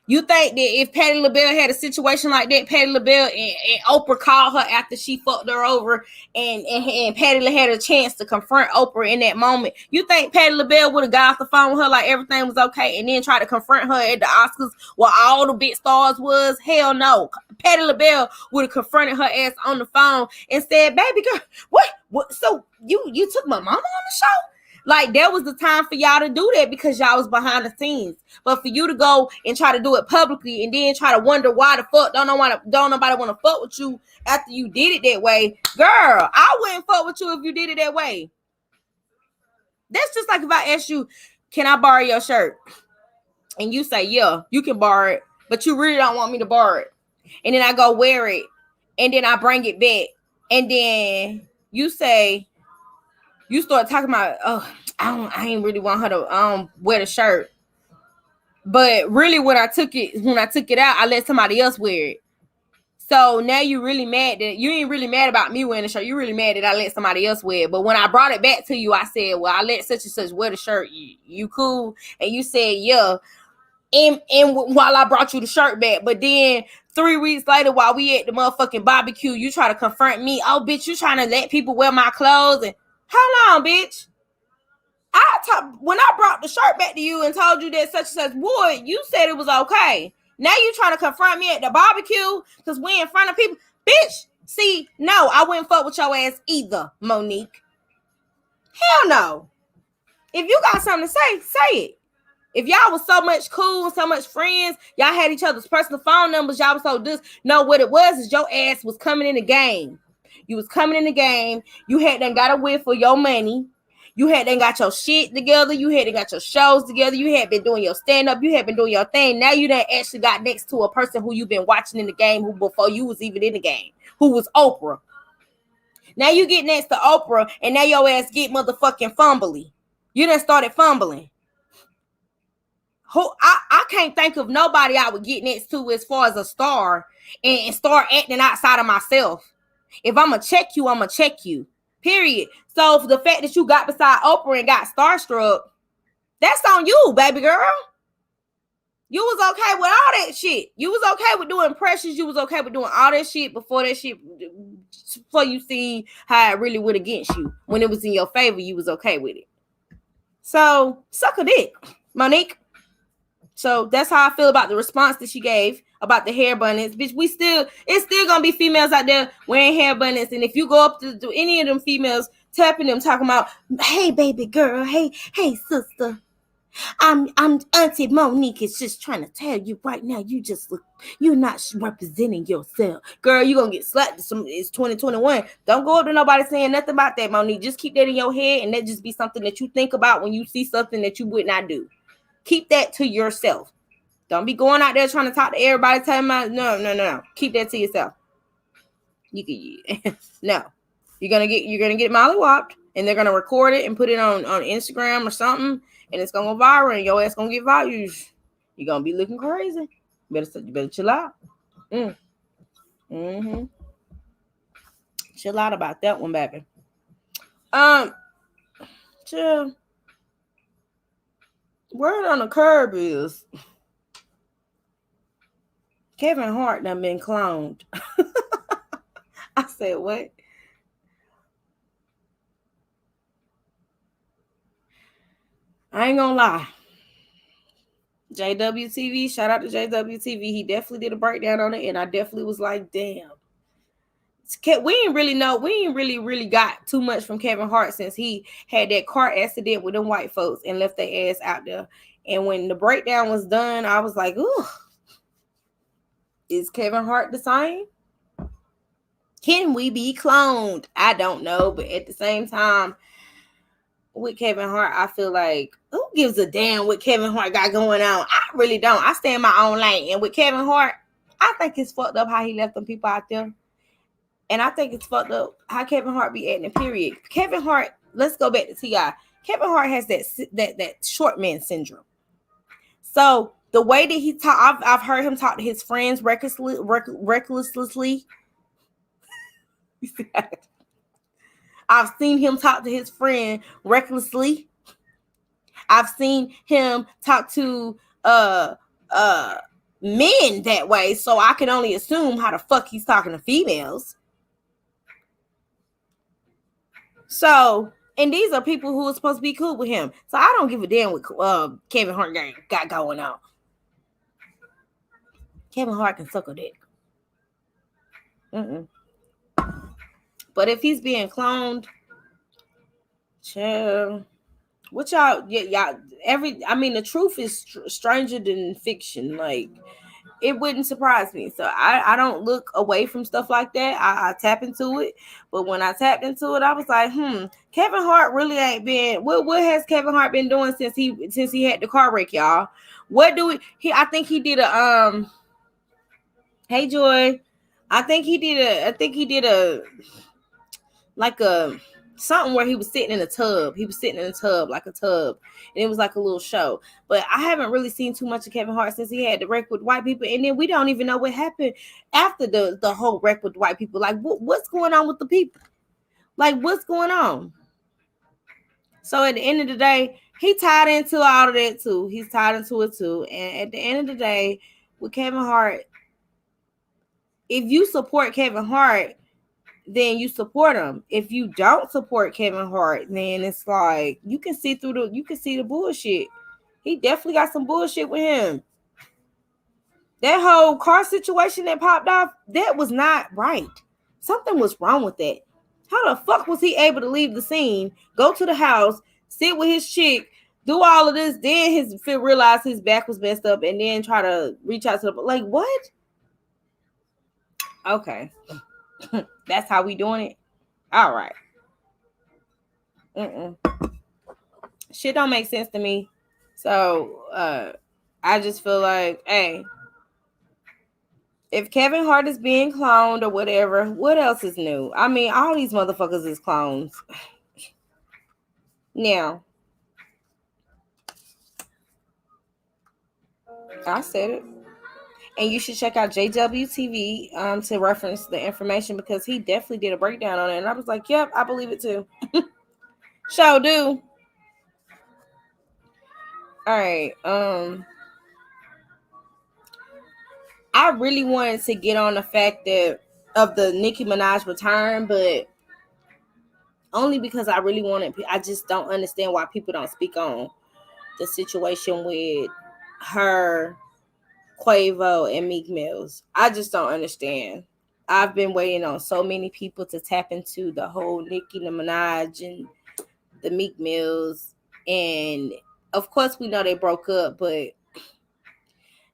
You think that if Patti LaBelle had a situation like that, Patti LaBelle and Oprah called her after she fucked her over and Patti had a chance to confront Oprah in that moment, you think Patti LaBelle would have got off the phone with her like everything was okay and then try to confront her at the Oscars where all the big stars was? Hell no. Patti LaBelle would have confronted her ass on the phone and said, baby girl, what? So you took my mama on the show? Like, that was the time for y'all to do that because y'all was behind the scenes. But for you to go and try to do it publicly and then try to wonder why the fuck don't nobody want to fuck with you after you did it that way, girl, I wouldn't fuck with you if you did it that way. That's just like if I ask you, can I borrow your shirt? And you say, yeah, you can borrow it, but you really don't want me to borrow it. And then I go wear it, and then I bring it back, and then you say, you start talking about, I ain't really want her to wear the shirt. But really when I took it out, I let somebody else wear it. So now you really mad that you ain't really mad about me wearing the shirt. You really mad that I let somebody else wear it. But when I brought it back to you, I said, well, I let such and such wear the shirt. You cool? And you said, yeah. And while I brought you the shirt back, but then 3 weeks later, while we at the motherfucking barbecue, you try to confront me. Oh, bitch, you trying to let people wear my clothes? And hold on, bitch. When I brought the shirt back to you and told you that such and such would, you said it was okay. Now you trying to confront me at the barbecue because we in front of people. Bitch, see, no, I wouldn't fuck with your ass either, Monique. Hell no. If you got something to say it. If y'all was so much cool, so much friends, y'all had each other's personal phone numbers, y'all was so this. No, what it was is your ass was coming in the game. You was coming in the game. You had done got a whiff for your money. You had done got your shit together. You had done got your shows together. You had been doing your stand-up. You had been doing your thing. Now you done actually got next to a person who you've been watching in the game who before you was even in the game, who was Oprah. Now you get next to Oprah and now your ass get motherfucking fumbly. You done started fumbling. I can't think of nobody I would get next to as far as a star and start acting outside of myself. If I'm going to check you, I'm going to check you. Period. So for the fact that you got beside Oprah and got starstruck, that's on you, baby girl. You was okay with all that shit. You was okay with doing impressions. You was okay with doing all that shit before you see how it really went against you. When it was in your favor, you was okay with it. So suck a dick, Monique. So that's how I feel about the response that she gave about the hair bunions. Bitch, it's still gonna be females out there wearing hair bunions. And if you go up to any of them females, tapping them, talking about, hey baby girl, hey sister, I'm Auntie Monique is just trying to tell you right now, you're not representing yourself. Girl, you gonna get slapped. It's 2021. Don't go up to nobody saying nothing about that, Monique. Just keep that in your head and that just be something that you think about when you see something that you would not do. Keep that to yourself. Don't be going out there trying to talk to everybody, telling them, no. Keep that to yourself. No. You're gonna get mollywopped, and they're gonna record it and put it on Instagram or something, and it's gonna go viral, and your ass gonna get views. You're gonna be looking crazy. You better chill out. Chill out about that one, baby. Chill. Word on the curb is Kevin Hart done been cloned. I said, what? I ain't gonna lie. JWTV, shout out to JWTV. He definitely did a breakdown on it, and I definitely was like, damn. We ain't really got too much from Kevin Hart since he had that car accident with them white folks and left their ass out there. And when the breakdown was done, I was like, ooh, is Kevin Hart the same? Can we be cloned? I don't know, but at the same time, with Kevin Hart, I feel like, who gives a damn what Kevin Hart got going on? I really don't. I stay in my own lane. And with Kevin Hart, I think it's fucked up how he left them people out there. And I think it's fucked up how Kevin Hart be acting, period. Kevin Hart, let's go back to T.I. Kevin Hart has that short man syndrome. So the way that he talk, I've heard him talk to his friends recklessly. I've seen him talk to his friend recklessly. I've seen him talk to men that way, so I can only assume how the fuck he's talking to females. So, and these are people who are supposed to be cool with him. So I don't give a damn what Kevin Hart got going on. Kevin Hart can suck a dick. But if he's being cloned, chill. What y'all? Yeah, the truth is stranger than fiction. Like, it wouldn't surprise me. So I don't look away from stuff like that. I tap into it. But when I tapped into it, I was like, Kevin Hart really ain't been. What has Kevin Hart been doing since he had the car wreck, y'all? I think he did a Hey Joy. I think he did a like a something where he was sitting in a tub. He was sitting in a tub, like a tub. And it was like a little show. But I haven't really seen too much of Kevin Hart since he had the wreck with white people. And then we don't even know what happened after the whole wreck with white people. Like, what's going on with the people? Like, what's going on? So at the end of the day, he tied into all of that too. He's tied into it too. And at the end of the day, with Kevin Hart, if you support Kevin Hart, then you support him. If you don't support Kevin Hart, then it's like you can see the bullshit. He definitely got some bullshit with him. That whole car situation that popped off, that was not right. Something was wrong with that. How the fuck was he able to leave the scene, go to the house, sit with his chick, do all of this, then realize his back was messed up, and then try to reach out to the like what? Okay, that's how we doing it. All right. Shit don't make sense to me. So I just feel like, hey, if Kevin Hart is being cloned or whatever, what else is new? I mean, all these motherfuckers is clones. Now, I said it. And you should check out JWTV to reference the information because he definitely did a breakdown on it. And I was like, yep, I believe it too. Sure do. All right. I really wanted to get on the fact that of the Nicki Minaj return, but only because I really wanted. I just don't understand why people don't speak on the situation with her, Quavo, and Meek Mills. I just don't understand. I've been waiting on so many people to tap into the whole Nicki Minaj and the Meek Mills, and of course we know they broke up, but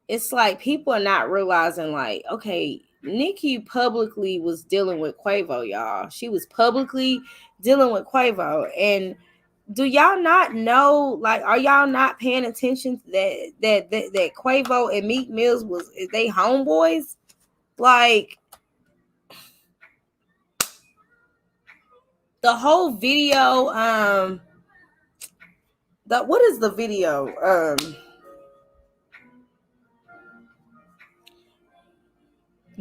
it's like people are not realizing, like, okay, Nicki publicly was dealing with Quavo, y'all. She was publicly dealing with Quavo, and do y'all not know? Like, are y'all not paying attention to that Quavo and Meek Mills was they homeboys? Like, the whole video. What is the video?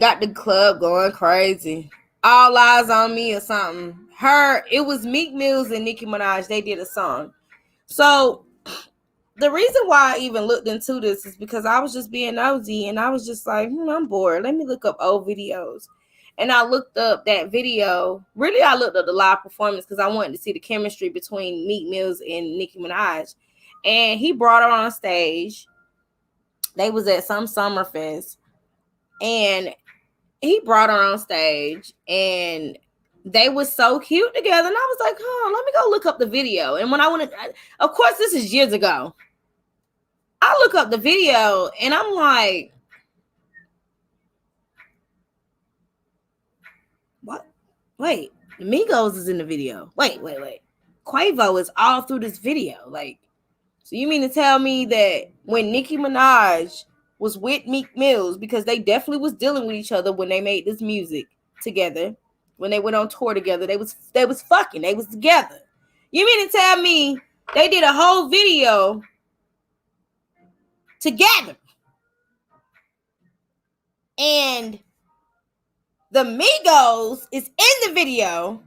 Got the club going crazy. All Eyes on Me or something. It was Meek Mills and Nicki Minaj. They did a song. So the reason why I even looked into this is because I was just being nosy and I was just like, I'm bored. Let me look up old videos. And I looked up that video. Really, I looked up the live performance because I wanted to see the chemistry between Meek Mills and Nicki Minaj. And he brought her on stage. They was at some Summerfest. And he brought her on stage. And they were so cute together. And I was like, let me go look up the video. And when I went, of course, this is years ago. I look up the video and I'm like, what? Wait, the Migos is in the video. Wait. Quavo is all through this video. Like, so you mean to tell me that when Nicki Minaj was with Meek Mills, because they definitely was dealing with each other when they made this music together, when they went on tour together, they was fucking, they was together. You mean to tell me they did a whole video together and the Migos is in the video?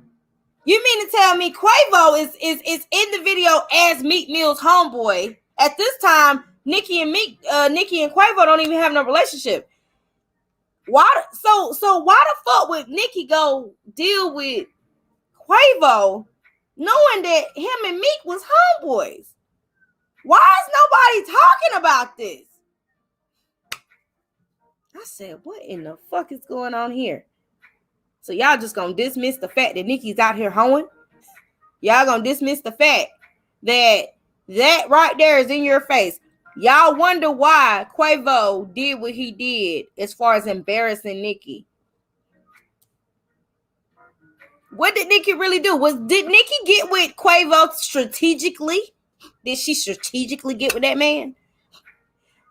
You mean to tell me Quavo is in the video as Meek Mill's homeboy? At this time, Nicki and Quavo don't even have no relationship. Why? So why the fuck would Nicki go deal with Quavo, knowing that him and Meek was homeboys? Why is nobody talking about this? I said, what in the fuck is going on here? So y'all just gonna dismiss the fact that Nicki's out here hoeing? Y'all gonna dismiss the fact that right there is in your face? Y'all wonder why Quavo did what he did as far as embarrassing Nicki. What did Nicki really do? Did Nicki get with Quavo strategically? Did she strategically get with that man?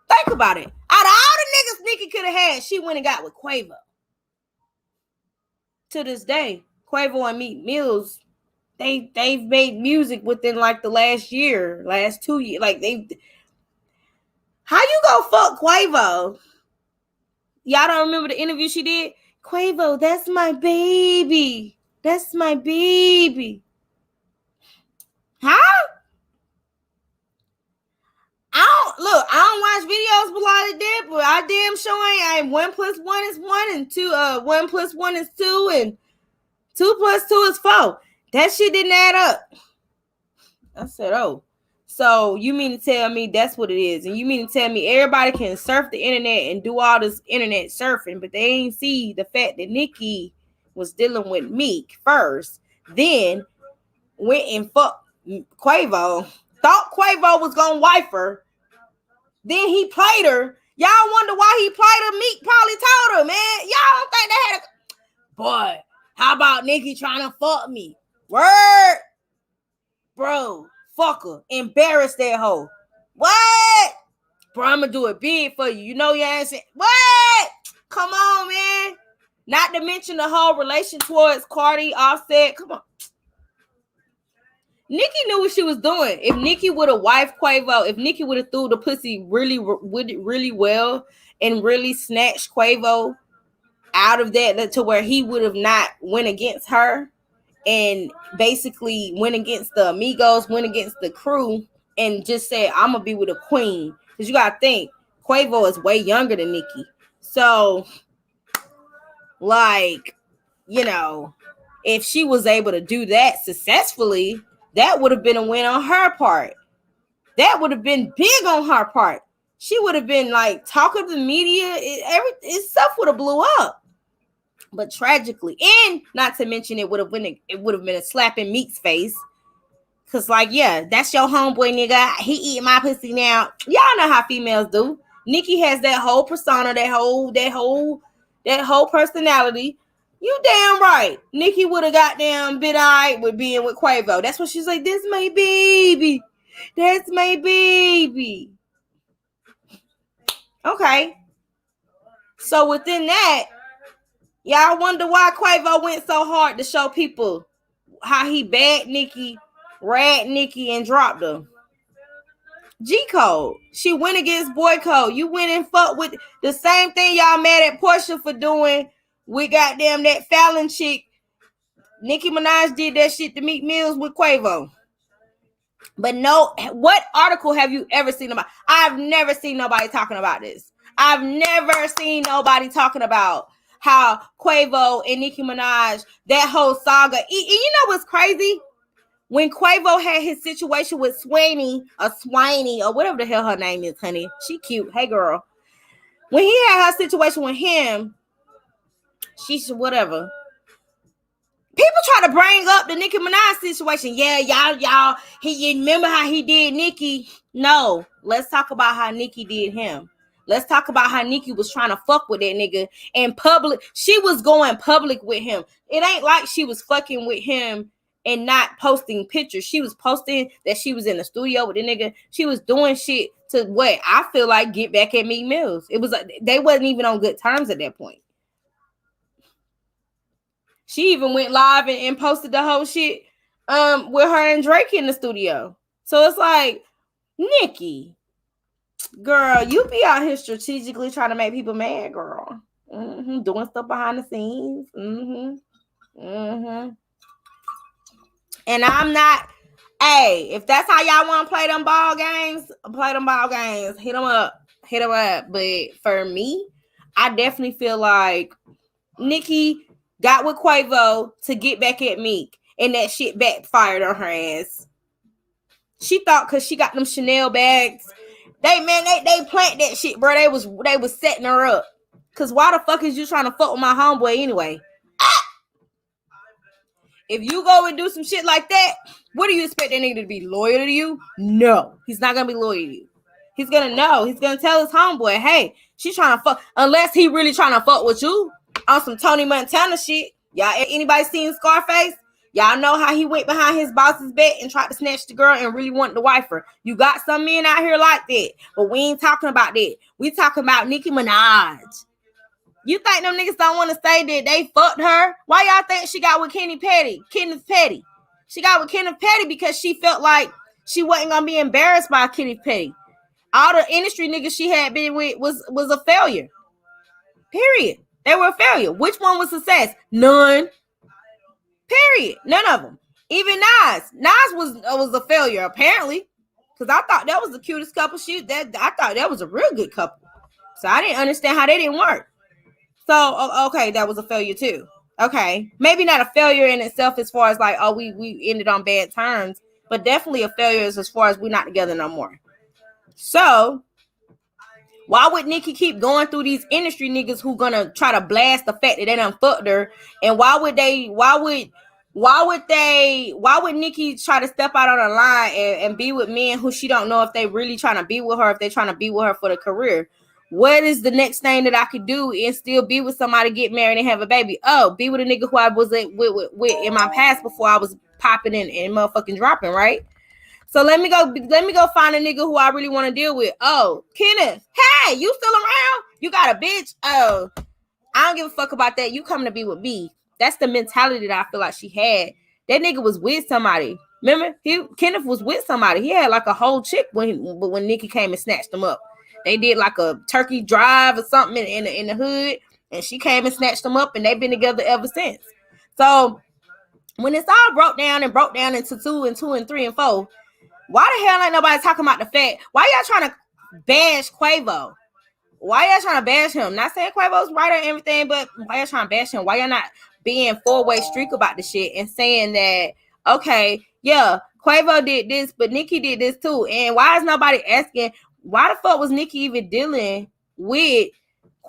Think about it. Out of all the niggas Nicki could have had, she went and got with Quavo. To this day, Quavo and Meek Mills, they've made music within like the last 2 years. Like how you go fuck Quavo? Y'all don't remember the interview she did? Quavo, that's my baby. That's my baby. Huh? I don't watch videos with a lot of that, but I damn sure ain't 1 + 1 is 1 and 2 1 + 1 is 2 and 2 + 2 is 4. That shit didn't add up. I said, oh. So you mean to tell me that's what it is? And you mean to tell me everybody can surf the internet and do all this internet surfing, but they ain't see the fact that Nicki was dealing with Meek first, then went and fucked Quavo, thought Quavo was gonna wife her, then he played her. Y'all wonder why he played her? Meek probably told her, man. Y'all don't think they had a... Boy, how about Nicki trying to fuck me? Word. Bro, fuck her. Embarrass that hoe. What? Bro, I'm gonna do it big for you. You know your ass. What? Come on, man. Not to mention the whole relation towards Cardi, Offset. Come on. Nicki knew what she was doing. If Nicki would have wifed Quavo, if Nicki would have threw the pussy really well and really snatched Quavo out of that to where he would have not went against her and basically went against the Amigos, went against the crew, and just said, I'm gonna be with a queen. Because you gotta think, Quavo is way younger than Nicki. So, like, you know, if she was able to do that successfully, that would have been a win on her part. That would have been big on her part. She would have been like talk of the media. Stuff would have blew up. But tragically, and not to mention it would have been a slap in Meek's face. Cause like, yeah, that's your homeboy nigga. He eating my pussy now. Y'all know how females do. Nicki has that whole persona, that whole personality. You damn right. Nicki would have goddamn been alright with being with Quavo. That's what she's like, this my baby. That's my baby. Okay. So within that, y'all wonder why Quavo went so hard to show people how he bagged Nicki, ragged Nicki, and dropped her. G-Code. She went against Boy Code. You went and fucked with the same thing y'all mad at Portia for doing with goddamn that Fallon chick. Nicki Minaj did that shit to Meek Mills with Quavo. But no, what article have you ever seen about? I've never seen nobody talking about this. I've never seen nobody talking about how Quavo and Nicki Minaj, that whole saga. And you know what's crazy? When Quavo had his situation with Sweeney or whatever the hell her name is, honey. She cute. Hey, girl. When he had her situation with him, she should whatever. People try to bring up the Nicki Minaj situation. Yeah, y'all. You remember how he did Nicki? No, let's talk about how Nicki did him. Let's talk about how Nicki was trying to fuck with that nigga in public. She was going public with him. It ain't like she was fucking with him and not posting pictures. She was posting that she was in the studio with the nigga. She was doing shit to what I feel like get back at Meek Mills. It was like they wasn't even on good terms at that point. She even went live and posted the whole shit with her and Drake in the studio. So it's like, Nicki, girl, you be out here strategically trying to make people mad, girl. Doing stuff behind the scenes. And I'm not, hey, if that's how y'all want to play them ball games, play them ball games. Hit them up. But for me, I definitely feel like Nicki got with Quavo to get back at Meek, and that shit backfired on her ass. She thought because she got them Chanel bags, they plant that shit, bro. They was setting her up. Cause why the fuck is you trying to fuck with my homeboy anyway? If you go and do some shit like that, what do you expect that nigga to be loyal to you? No, he's not gonna be loyal to you. He's gonna know. He's gonna tell his homeboy, hey, she's trying to fuck. Unless he really trying to fuck with you on some Tony Montana shit. Y'all, anybody seen Scarface? Y'all know how he went behind his boss's back and tried to snatch the girl and really wanted to wife her. You got some men out here like that, but we ain't talking about that. We talking about Nicki Minaj. You think them niggas don't want to say that they fucked her? Why y'all think she got with Kenneth Petty? She got with Kenneth Petty because she felt like she wasn't gonna be embarrassed by Kenneth Petty. All the industry niggas she had been with was a failure. Period. They were a failure. Which one was success? None. Period. None of them. Even Nas. Nas was a failure apparently, because I thought that was the cutest couple. I thought that was a real good couple. So I didn't understand how they didn't work. So okay, that was a failure too. Okay, maybe not a failure in itself as far as like, oh, we ended on bad terms, but definitely a failure as far as we're not together no more. So why would Nikki keep going through these industry niggas who gonna try to blast the fact that they done fucked her? And why would Nikki try to step out on the line and be with men who she don't know if they really trying to be with her, if they trying to be with her for the career? What is the next thing that I could do and still be with somebody, get married, and have a baby? Oh, be with a nigga who I was with in my past before I was popping in and motherfucking dropping, right? So let me go find a nigga who I really want to deal with. Oh, Kenneth, hey, you still around? You got a bitch? Oh, I don't give a fuck about that. You coming to be with me. That's the mentality that I feel like she had. That nigga was with somebody. Remember, Kenneth was with somebody. He had like a whole chick when Nikki came and snatched him up. They did like a turkey drive or something in the hood, and she came and snatched them up, and they've been together ever since. So when it's all broke down into 2 and 2 and 3 and 4, why the hell ain't nobody talking about the fact? Why y'all trying to bash Quavo? Why y'all trying to bash him? Not saying Quavo's right or everything, but why y'all trying to bash him? Why y'all not being 4-way streak about the shit and saying that, okay, yeah, Quavo did this, but Nikki did this too. And why is nobody asking, why the fuck was Nikki even dealing with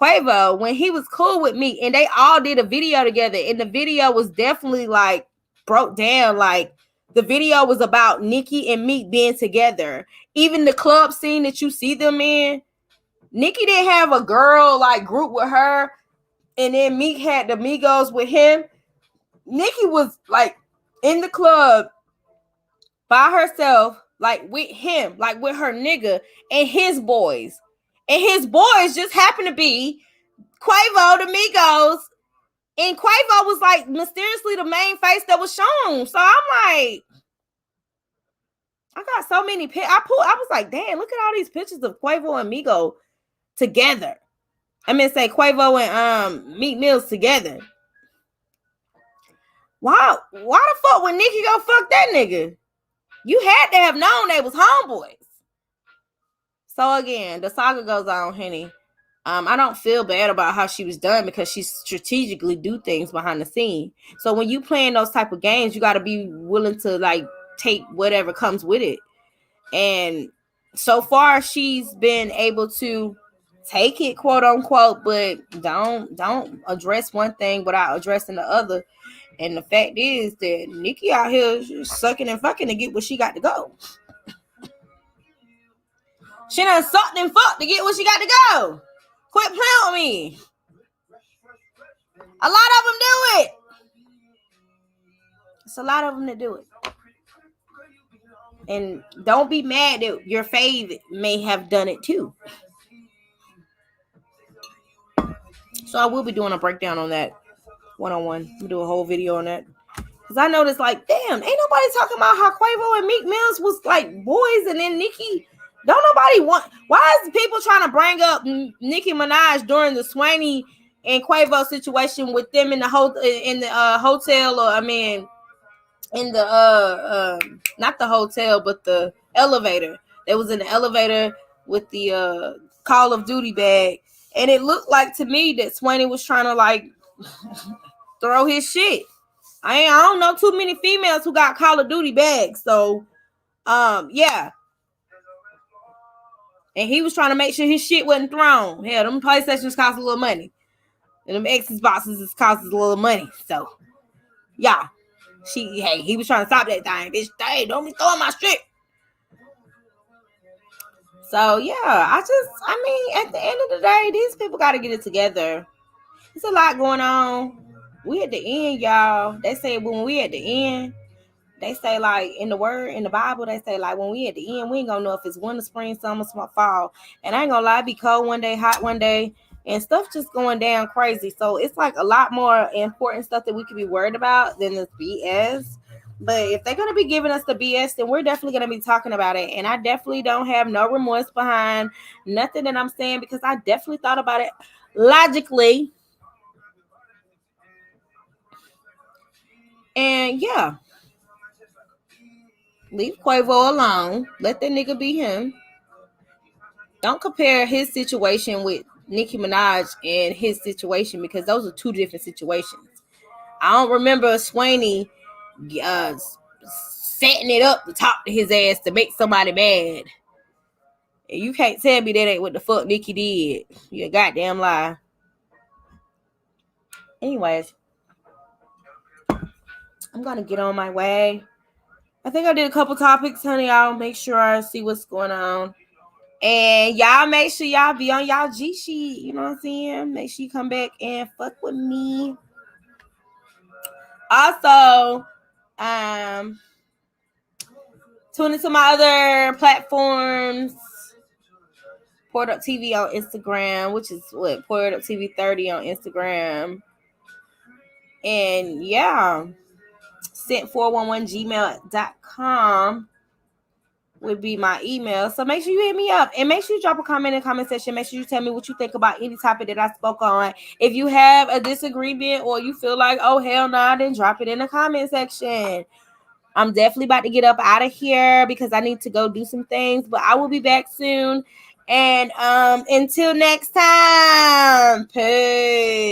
Quavo when he was cool with Meek? And they all did a video together. And the video was definitely like broke down. Like the video was about Nikki and Meek being together. Even the club scene that you see them in, Nikki didn't have a girl like group with her, and then Meek had the Migos with him. Nikki was like in the club by herself, like with him, like with her nigga and his boys. And his boys just happened to be Quavo, the Migos. And Quavo was like mysteriously the main face that was shown. So I'm like, I got so many pictures. I was like, damn, look at all these pictures of Quavo and Migo together. I mean, say Quavo and Meek Mills together. Why the fuck would Nikki go fuck that nigga? You had to have known they was homeboys. So again, the saga goes on, honey. I don't feel bad about how she was done because she strategically do things behind the scene. So when you playing those type of games, you got to be willing to like take whatever comes with it. And so far, she's been able to take it, quote unquote, but don't address one thing without addressing the other. And the fact is that Nikki out here sucking and fucking to get what she got to go. She done sucked and fucked to get what she got to go. Quit playing with me. A lot of them do it. It's a lot of them that do it. And don't be mad that your fave may have done it too. So I will be doing a breakdown on that one-on-one. We'll do a whole video on that. Because I noticed, like, damn, ain't nobody talking about how Quavo and Meek Mills was like boys, and then Nicki. Don't nobody want. Why is people trying to bring up Nicki Minaj during the Swaney and Quavo situation with them in the hotel, or I mean, in the not the hotel, but the elevator. They was in the elevator with the Call of Duty bag, and it looked like to me that Swaney was trying to like throw his shit. I don't know too many females who got Call of Duty bags, so yeah. And he was trying to make sure his shit wasn't thrown. Hell, them PlayStations cost a little money. And them Xboxes cost a little money. So, yeah. He was trying to stop that thing. Bitch, hey, don't be throwing my shit. So, yeah. I mean, at the end of the day, these people got to get it together. There's a lot going on. We at the end, y'all. They say when we at the end, they say like in the Bible, they say like when we at the end, we ain't gonna know if it's winter, spring, summer, fall. And I ain't gonna lie, it be cold one day, hot one day, and stuff just going down crazy. So it's like a lot more important stuff that we could be worried about than this BS. But if they're gonna be giving us the BS, then we're definitely gonna be talking about it. And I definitely don't have no remorse behind nothing that I'm saying, because I definitely thought about it logically. And yeah. Leave Quavo alone. Let that nigga be him. Don't compare his situation with Nicki Minaj and his situation, because those are two different situations. I don't remember Swaney setting it up to talk to his ass to make somebody mad. And you can't tell me that ain't what the fuck Nikki did. You a goddamn lie. Anyways, I'm gonna get on my way. I think I did a couple topics, honey. I'll make sure I see what's going on. And y'all make sure y'all be on y'all G sheet. You know what I'm saying? Make sure you come back and fuck with me. Also, tune into my other platforms. Poured Up TV on Instagram, which is what? Poured Up TV 30 on Instagram. And yeah, sent411gmail.com would be my email. So make sure you hit me up and make sure you drop a comment in the comment section. Make sure you tell me what you think about any topic that I spoke on. If you have a disagreement or you feel like, oh, hell no, then drop it in the comment section. I'm definitely about to get up out of here because I need to go do some things, but I will be back soon. And until next time, peace.